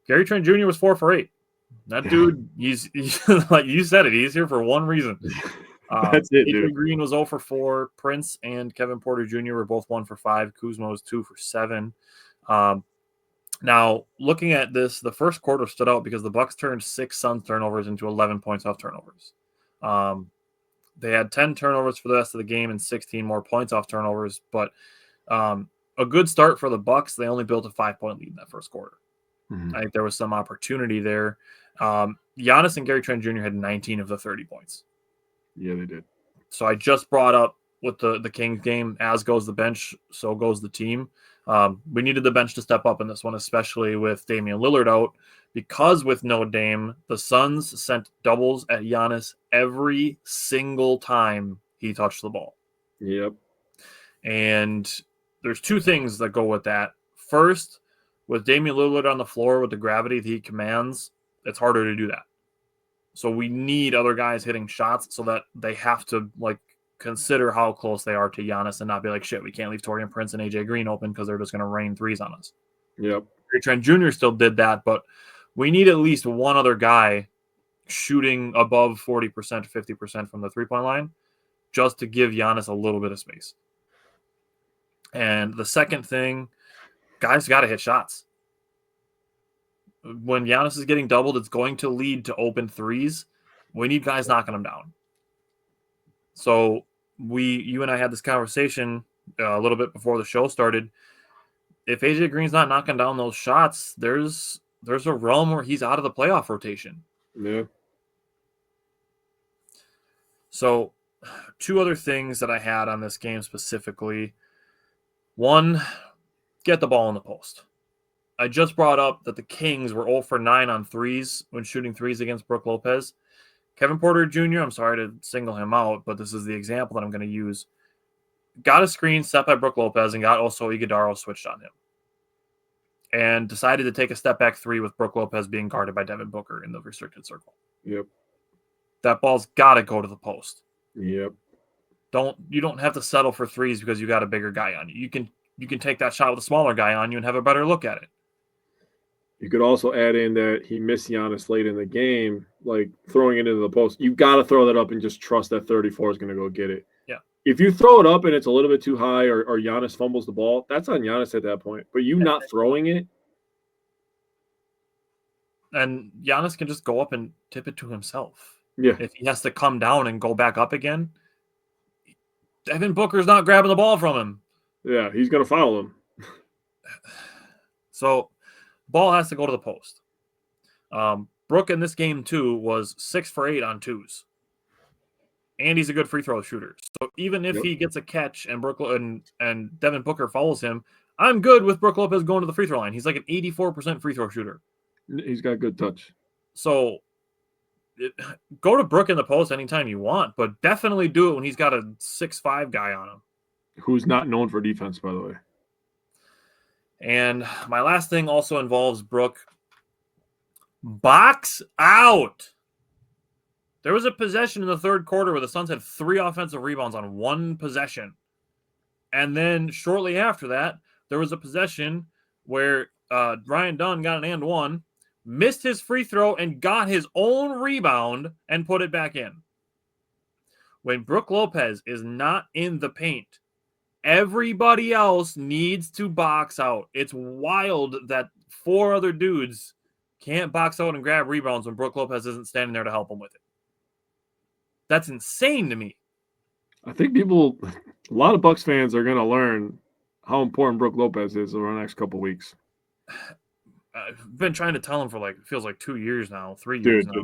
Gary Trent Jr. was 4 for 8. That dude, he's like you said it, he's here for one reason. That's it, dude. Green was 0 for 4. Prince and Kevin Porter Jr. were both 1 for 5. Kuzma was 2 for 7. Now, looking at this, the first quarter stood out because the Bucks turned 6 Suns turnovers into 11 points off turnovers. They had 10 turnovers for the rest of the game and 16 more points off turnovers. But a good start for the Bucks. They only built a 5-point lead in that first quarter. Mm-hmm. I think there was some opportunity there. Giannis and Gary Trent Jr. had 19 of the 30 points. Yeah, they did. So I just brought up with the Kings game. As goes the bench, so goes the team. We needed the bench to step up in this one, especially with Damian Lillard out, because with no Dame, the Suns sent doubles at Giannis every single time he touched the ball. Yep. And there's two things that go with that. First, with Damian Lillard on the floor with the gravity that he commands, it's harder to do that. So we need other guys hitting shots so that they have to consider how close they are to Giannis and not be like, shit, we can't leave Taurean Prince and AJ Green open because they're just going to rain threes on us. Yep. Trent Jr. still did that, but we need at least one other guy shooting above 40%, 50% from the three-point line just to give Giannis a little bit of space. And the second thing, guys got to hit shots. When Giannis is getting doubled, it's going to lead to open threes. We need guys knocking them down. So you and I had this conversation a little bit before the show started. If AJ Green's not knocking down those shots, there's a realm where he's out of the playoff rotation. Yeah. So two other things that I had on this game specifically. One, get the ball in the post. I just brought up that the Kings were 0 for 9 on threes when shooting threes against Brook Lopez. Kevin Porter Jr., I'm sorry to single him out, but this is the example that I'm going to use. Got a screen set by Brook Lopez and got also Iguodala switched on him. And decided to take a step back three with Brook Lopez being guarded by Devin Booker in the restricted circle. Yep. That ball's got to go to the post. Yep. You don't have to settle for threes because you got a bigger guy on you. You can take that shot with a smaller guy on you and have a better look at it. You could also add in that he missed Giannis late in the game, like throwing it into the post. You got to throw that up and just trust that 34 is going to go get it. Yeah. If you throw it up and it's a little bit too high or Giannis fumbles the ball, that's on Giannis at that point. But you not throwing it. And Giannis can just go up and tip it to himself. Yeah. If he has to come down and go back up again, Devin Booker's not grabbing the ball from him. Yeah, he's going to foul him. So ball has to go to the post. Brook in this game, too, was 6 for 8 on twos. And he's a good free throw shooter. So even if he gets a catch and and Devin Booker follows him, I'm good with Brook Lopez going to the free throw line. He's like an 84% free throw shooter. He's got good touch. So go to Brook in the post anytime you want, but definitely do it when he's got a 6'5" guy on him. Who's not known for defense, by the way. And my last thing also involves Brook. Box out. There was a possession in the third quarter where the Suns had 3 offensive rebounds on one possession. And then shortly after that, there was a possession where Ryan Dunn got an and one, missed his free throw, and got his own rebound and put it back in. When Brook Lopez is not in the paint, everybody else needs to box out. It's wild that 4 other dudes can't box out and grab rebounds when Brook Lopez isn't standing there to help him with it. That's insane to me. I think a lot of Bucks fans are going to learn how important Brook Lopez is over the next couple weeks. I've been trying to tell him for it feels like 2 years now, 3 years now.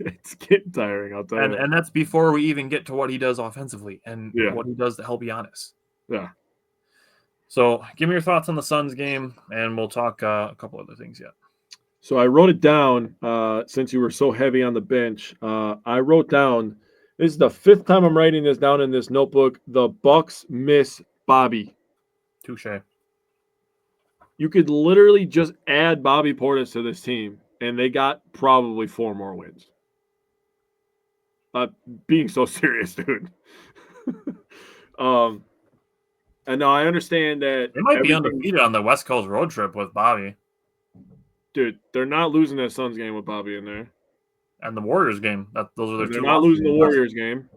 It's getting tiring, I'll tell you. And that's before we even get to what he does offensively and what he does to help Giannis. Yeah. So give me your thoughts on the Suns game, and we'll talk a couple other things yet. So I wrote it down since you were so heavy on the bench. I wrote down, this is the 5th time I'm writing this down in this notebook, the Bucks miss Bobby. Touche. You could literally just add Bobby Portis to this team, and they got probably 4 more wins. Being so serious, dude. And now I understand that they might be undefeated on the West Coast road trip with Bobby. Dude, they're not losing that Suns game with Bobby in there. And the Warriors game. Those are their 2. They're not losing the Warriors game.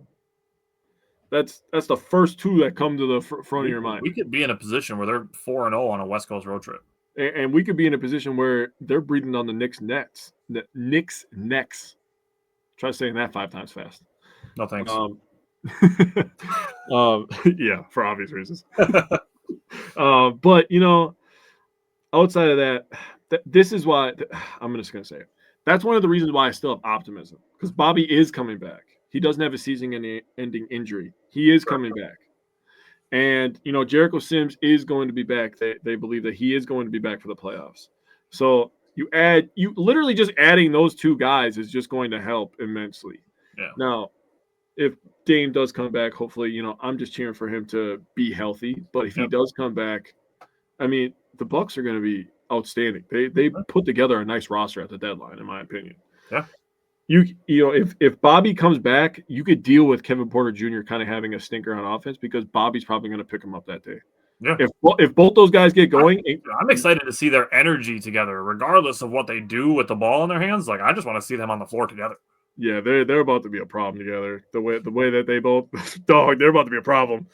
That's the first 2 that come to the front of your mind. We could be in a position where they're 4-0 on a West Coast road trip. And we could be in a position where they're breathing on the Knicks' necks. The Knicks' necks. Try saying that 5 times fast. No thanks. Yeah, for obvious reasons. But, outside of that, this is why I'm just going to say it. That's one of the reasons why I still have optimism, because Bobby is coming back. He doesn't have a season-ending injury. He is coming back. And, Jericho Sims is going to be back. They believe that he is going to be back for the playoffs. So you literally just adding those two guys is just going to help immensely. Yeah. Now, if Dame does come back, hopefully, I'm just cheering for him to be healthy. But if he does come back, I mean, the Bucks are going to be outstanding. They put together a nice roster at the deadline, in my opinion. Yeah. If Bobby comes back, you could deal with Kevin Porter Jr. kind of having a stinker on offense because Bobby's probably going to pick him up that day. Yeah. If both those guys get going, I'm excited to see their energy together, regardless of what they do with the ball in their hands. Like, I just want to see them on the floor together. Yeah, they're about to be a problem together. The way that they both they're about to be a problem.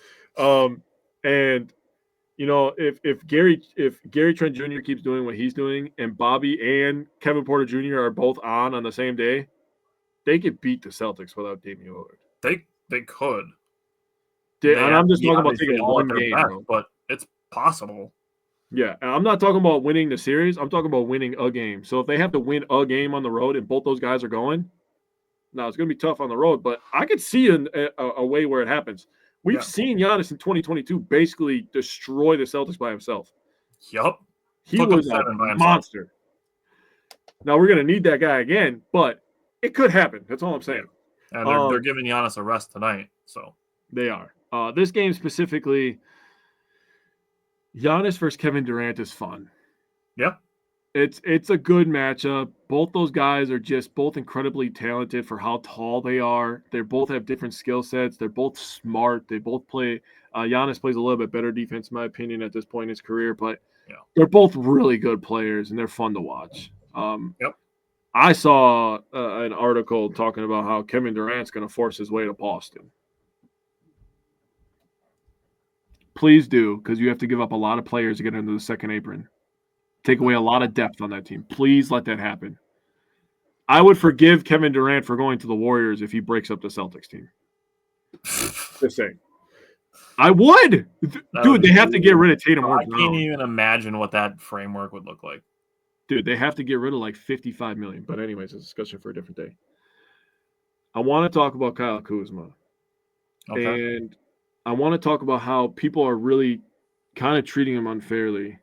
And if Gary Trent Jr. keeps doing what he's doing, and Bobby and Kevin Porter Jr. are both on the same day, they could beat the Celtics without Damian Lillard. They could. And I'm just talking about taking all one at their game, best, but it's possible. Yeah, and I'm not talking about winning the series. I'm talking about winning a game. So if they have to win a game on the road and both those guys are going, now it's going to be tough on the road. But I could see a way where it happens. We've seen Giannis in 2022 basically destroy the Celtics by himself. Yup. He was a monster. Now we're going to need that guy again, but it could happen. That's all I'm saying. And they're giving Giannis a rest tonight. So they are. This game specifically, Giannis versus Kevin Durant is fun. Yeah. It's a good matchup. Both those guys are just both incredibly talented for how tall they are. They both have different skill sets. They're both smart. They both play. Giannis plays a little bit better defense, in my opinion, at this point in his career. But they're both really good players, and they're fun to watch. I saw an article talking about how Kevin Durant's going to force his way to Boston. Please do, because you have to give up a lot of players to get into the second apron. Take away a lot of depth on that team. Please let that happen. I would forgive Kevin Durant for going to the Warriors if he breaks up the Celtics team. Just saying. I would. Dude, they have to get rid of Tatum or Brown. I can't even imagine what that framework would look like. Dude, they have to get rid of like $55 million. But anyways, it's a discussion for a different day. I want to talk about Kyle Kuzma. Okay. And I want to talk about how people are really kind of treating him unfairly.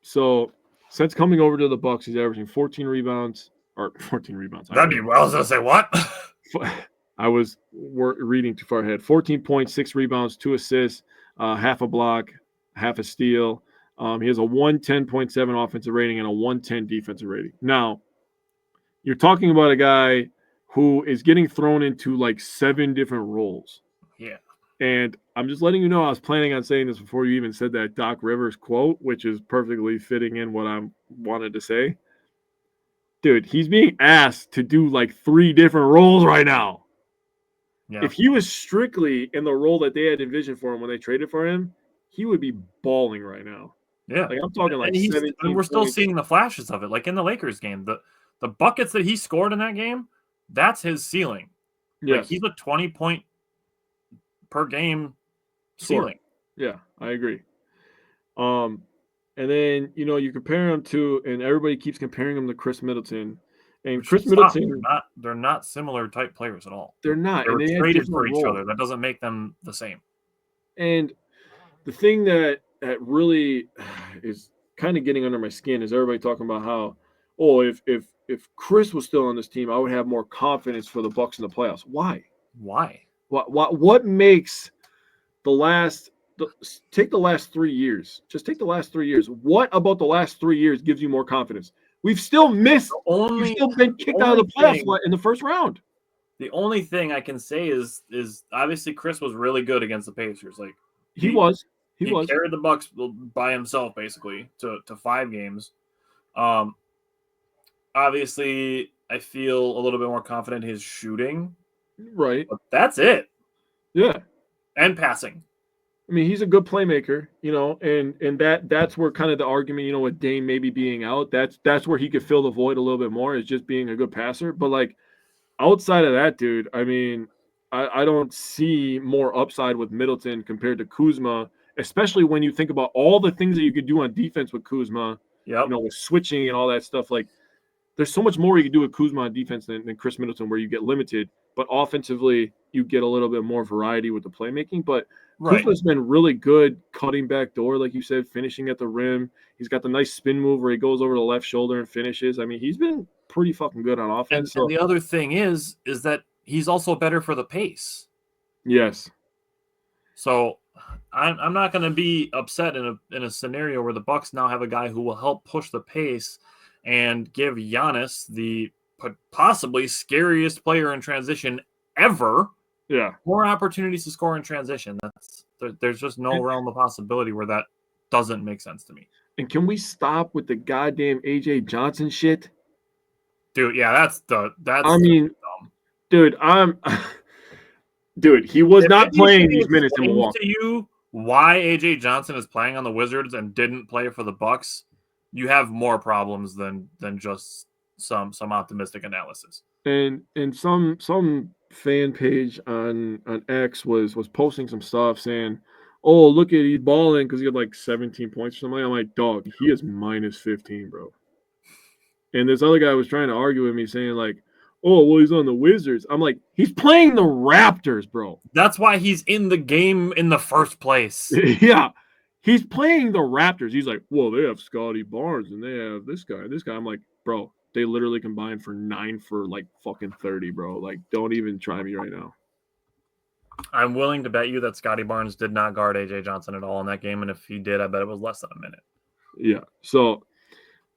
So, since coming over to the Bucks, he's averaging 14 rebounds. I was going to say, what? I was reading too far ahead. 14 points, 6 rebounds, 2 assists, half a block, half a steal. He has a 110.7 offensive rating and a 110 defensive rating. Now, you're talking about a guy who is getting thrown into like 7 different roles. Yeah. And I'm just letting you know I was planning on saying this before you even said that Doc Rivers quote, which is perfectly fitting in what I wanted to say. Dude, he's being asked to do like 3 different roles right now. Yeah. If he was strictly in the role that they had envisioned for him when they traded for him, he would be balling right now. Yeah. Like I'm talking like 17 and we're still seeing the flashes of it. Like in the Lakers game, the buckets that he scored in that game, that's his ceiling. Yeah. Like he's a 20-point per game ceiling. Yeah, I agree. And then, you compare him to, and everybody keeps comparing him to Chris Middleton. And Chris Middleton, they're not similar type players at all. They're not. They're traded for each other. That doesn't make them the same. And the thing that really is kind of getting under my skin is everybody talking about how, if Chris was still on this team, I would have more confidence for the Bucks in the playoffs. Why? What makes take the last 3 years. Just take the last 3 years. What about the last 3 years gives you more confidence? We've still missed. We've still been kicked out of the playoffs in the first round. The only thing I can say is obviously Chris was really good against the Pacers. Like he was carried the Bucks by himself basically to 5 games. Obviously, I feel a little bit more confident in his shooting. Right. But that's it. Yeah. And passing. I mean, he's a good playmaker, and that's where kind of the argument, with Dame maybe being out, that's where he could fill the void a little bit more, is just being a good passer. But like outside of that, dude, I mean, I don't see more upside with Middleton compared to Kuzma, especially when you think about all the things that you could do on defense with Kuzma, with switching and all that stuff. Like, there's so much more you can do with Kuzma on defense than Chris Middleton, where you get limited. but offensively you get a little bit more variety with the playmaking. But Right. Kuzma's been really good cutting back door, like you said, finishing at the rim. He's got the nice spin move where he goes over the left shoulder and finishes. I mean, he's been pretty fucking good on offense. And the other thing is that he's also better for the pace. Yes. So I'm not going to be upset in a scenario where the Bucks now have a guy who will help push the pace and give Giannis, the possibly scariest player in transition ever, more opportunities to score in transition. There's just no realm of possibility where that doesn't make sense to me. And can we stop with the goddamn AJ Johnson shit? Dude, yeah, that's dumb. Dude, he was not playing these minutes in Milwaukee. To you why AJ Johnson is playing on the Wizards and didn't play for the Bucks, you have more problems than just some optimistic analysis. And some fan page on X was posting some stuff saying, "Oh, look at he's balling because he had like 17 points or something." I'm like, dog, he is minus 15, bro. And this other guy was trying to argue with me saying like, "Oh, well, he's on the Wizards." I'm like, he's playing the Raptors, bro. That's why he's in the game in the first place. Yeah. He's playing the Raptors. He's like, well, they have Scotty Barnes and they have this guy and this guy. I'm like, bro, they literally combined for 9 for like fucking 30, bro. Like, don't even try me right now. I'm willing to bet you that Scotty Barnes did not guard AJ Johnson at all in that game. And if he did, I bet it was less than a minute. Yeah. So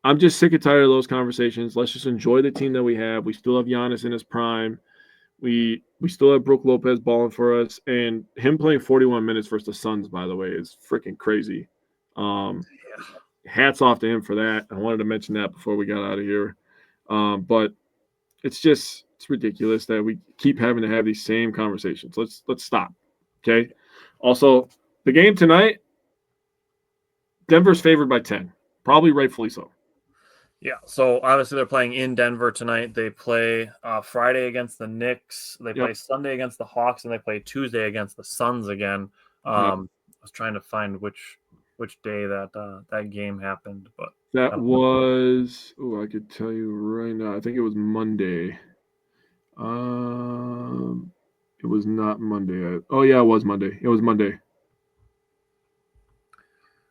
I'm just sick and tired of those conversations. Let's just enjoy the team that we have. We still have Giannis in his prime. We still have Brook Lopez balling for us, and him playing 41 minutes versus the Suns, by the way, is freaking crazy. Hats off to him for that. I wanted to mention that before we got out of here. But it's ridiculous that we keep having to have these same conversations. Let's stop. Okay. Also, the game tonight, Denver's favored by 10, probably rightfully so. Yeah, so obviously they're playing in Denver tonight. They play Friday against the Knicks. They play Sunday against the Hawks, and they play Tuesday against the Suns again. I was trying to find which day that game happened, but that was I could tell you right now. I think it was Monday. It was not Monday. Oh yeah, it was Monday. It was Monday,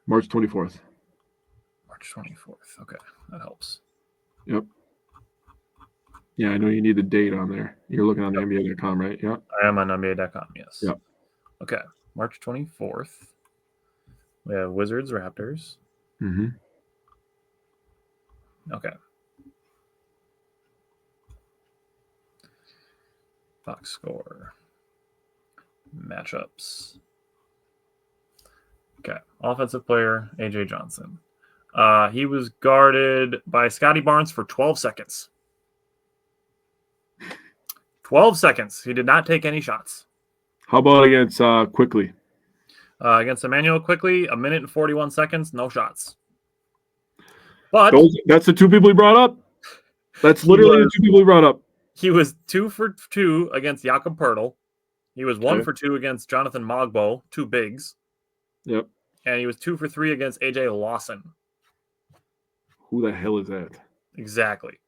March 24th. March 24th. Okay, that helps. Yep. Yeah, I know you need the date on there. You're looking on NBA.com, right? Yeah. I am on NBA.com, yes. Yep. Okay, March 24th. We have Wizards, Raptors. Mm-hmm. Okay. Box score. Matchups. Okay, offensive player, AJ Johnson. He was guarded by Scotty Barnes for 12 seconds. 12 seconds. He did not take any shots. How about against Quickly? Against Emmanuel Quickly, 1 minute and 41 seconds, no shots. But that's the two people he brought up. That's literally the two people he brought up. He was 2 for 2 against Jakob Poeltl. He was 1 for 2 against Jonathan Mogbo, 2 bigs. Yep. And he was 2 for 3 against AJ Lawson. Who the hell is that? Exactly.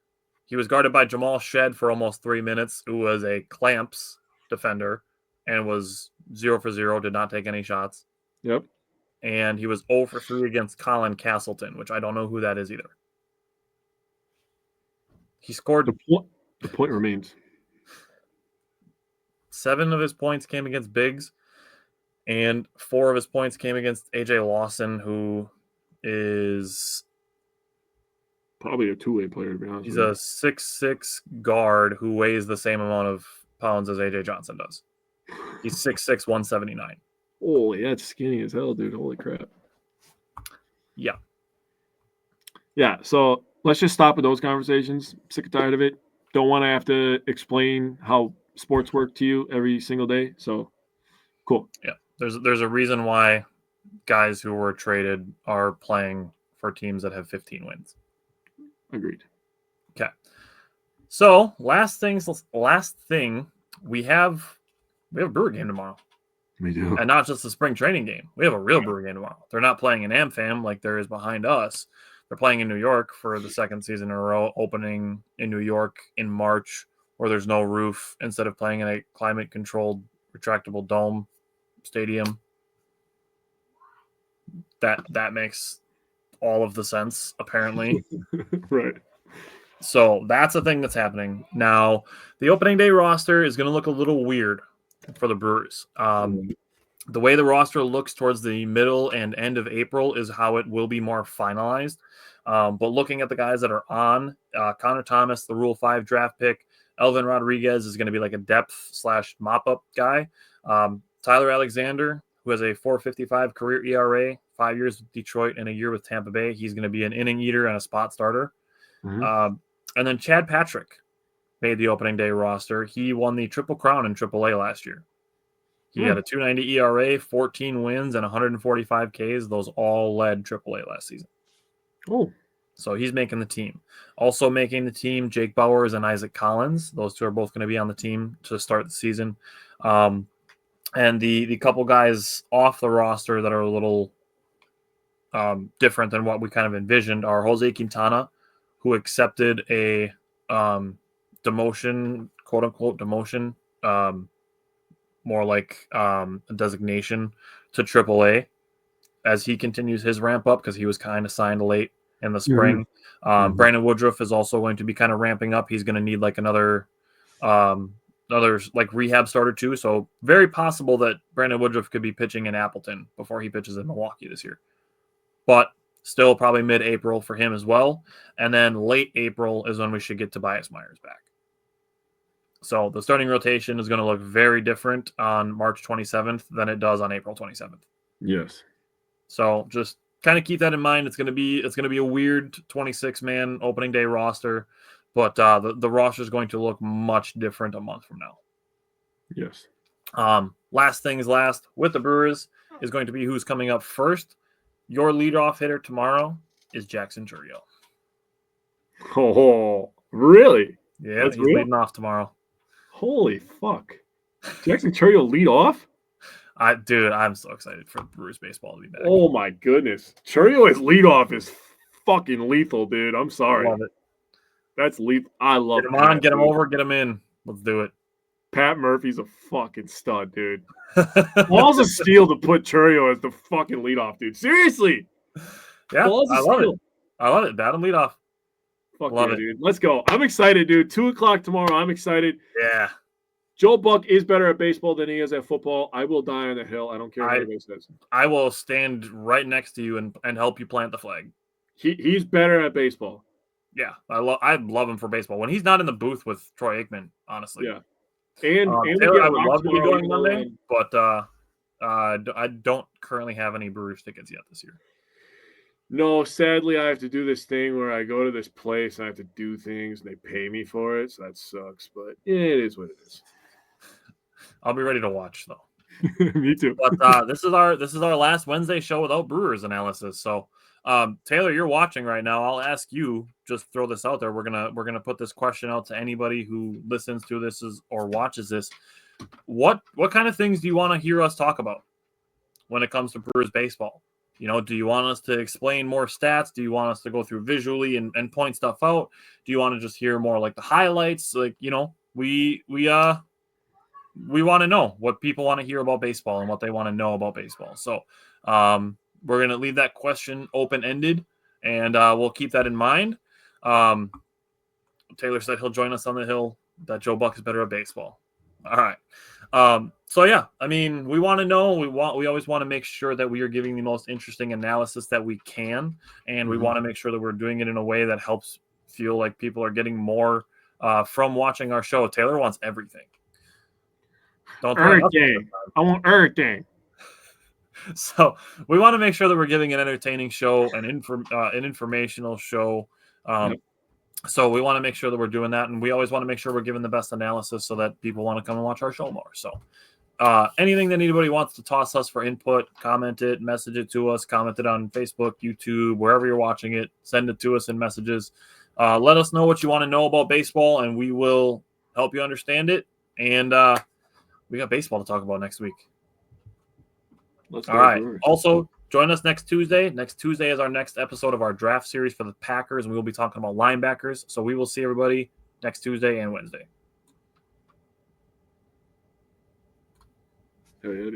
He was guarded by Jamal Shed for almost 3 minutes, who was a clamps defender and was 0 for 0, did not take any shots. Yep. And he was 0 for 3 against Colin Castleton, which I don't know who that is either. He scored... The point remains. 7 of his points came against bigs, and 4 of his points came against AJ Lawson, who is... probably a two-way player, to be honest. He's a 6'6" guard who weighs the same amount of pounds as AJ Johnson does. He's 6'6", 179. Holy, that's skinny as hell, dude. Holy crap. Yeah. Yeah, so let's just stop with those conversations. Sick and tired of it. Don't want to have to explain how sports work to you every single day. So, cool. Yeah, there's a reason why guys who were traded are playing for teams that have 15 wins. Agreed. Okay. So last thing, we have a Brewer game tomorrow. We do. And not just a spring training game. We have a real Brewer game tomorrow. They're not playing in AmFam like there is behind us. They're playing in New York for the second season in a row, opening in New York in March, where there's no roof instead of playing in a climate-controlled retractable dome stadium. That makes all of the sense, apparently. Right. So that's a thing that's happening. Now, the opening day roster is going to look a little weird for the Brewers. The way the roster looks towards the middle and end of April is how it will be more finalized. But looking at the guys that are on, Connor Thomas, the Rule 5 draft pick, Elvin Rodriguez is going to be like a depth/mop-up guy. Tyler Alexander, who has a 4.55 career ERA, 5 years with Detroit and a year with Tampa Bay. He's going to be an inning eater and a spot starter. And then Chad Patrick made the opening day roster. He won the Triple Crown in AAA last year. He had a 2.90 ERA, 14 wins, and 145 Ks. Those all led AAA last season. Oh. So he's making the team. Also making the team, Jake Bowers and Isaac Collins. Those two are both going to be on the team to start the season. And the couple guys off the roster that are a little different than what we kind of envisioned are Jose Quintana, who accepted a demotion, quote-unquote demotion, more like a designation to AAA as he continues his ramp up because he was kind of signed late in the spring. Brandon Woodruff is also going to be kind of ramping up. He's going to need like another like rehab starter too. So very possible that Brandon Woodruff could be pitching in Appleton before he pitches in Milwaukee this year. But still probably mid-April for him as well. And then late April is when we should get Tobias Myers back. So the starting rotation is going to look very different on March 27th than it does on April 27th. Yes. So just kind of keep that in mind. It's going to be a weird 26-man opening day roster, but the roster is going to look much different a month from now. Yes. Last things last with the Brewers is going to be who's coming up first. Your leadoff hitter tomorrow is Jackson Chourio. Oh, really? Yeah, That's he's real? leading off tomorrow. Holy fuck. Jackson Chourio lead off? Dude, I'm so excited for Brewers baseball to be back. Oh my goodness. Chourio as leadoff is fucking lethal, dude. I'm sorry. I love it. That's lethal. I love Get him on, get him over, get him in. Let's do it. Pat Murphy's a fucking stud, dude. Ball's a steal to put Chourio as the fucking leadoff, dude. Seriously. Yeah, Ball's a I love steal. it. I love it. Bat him leadoff. Fuck Love yeah, it. dude. Let's go. I'm excited, dude. 2:00 tomorrow. I'm excited. Yeah. Joe Buck is better at baseball than he is at football. I will die on the hill. I don't care what anybody says. I will stand right next to you and help you plant the flag. He's better at baseball. Yeah, I love him for baseball. When he's not in the booth with Troy Aikman, honestly. Yeah. And Taylor, I would love to be tomorrow, going Monday, but I don't currently have any Brewers tickets yet this year. No, sadly, I have to do this thing where I go to this place and I have to do things and they pay me for it. So that sucks, but yeah, it is what it is. I'll be ready to watch though. Me too. But this is our last Wednesday show without Brewers analysis. So Taylor, you're watching right now. I'll ask you, just throw this out there. We're gonna put this question out to anybody who listens to this or watches this. What kind of things do you want to hear us talk about when it comes to Brewers baseball? You know, do you want us to explain more stats? Do you want us to go through visually and point stuff out? Do you want to just hear more like the highlights? Like, you know, we want to know what people want to hear about baseball and what they want to know about baseball. So we're going to leave that question open-ended, and we'll keep that in mind. Taylor said he'll join us on the hill that Joe Buck is better at baseball. All right. So yeah, I mean, we want to know, we always want to make sure that we are giving the most interesting analysis that we can. And we want to make sure that we're doing it in a way that helps feel like people are getting more, from watching our show. Taylor wants everything. Don't everything. I want everything. So we want to make sure that we're giving an entertaining show, an informational show. So we want to make sure that we're doing that, and we always want to make sure we're giving the best analysis so that people want to come and watch our show more. So anything that anybody wants to toss us for input, comment it, message it to us, comment it on Facebook, YouTube, wherever you're watching it, send it to us in messages. Let us know what you want to know about baseball, and we will help you understand it. And we got baseball to talk about next week. All right. Also, join us next Tuesday. Next Tuesday is our next episode of our draft series for the Packers, and we will be talking about linebackers. So we will see everybody next Tuesday and Wednesday. Hell yeah, dude.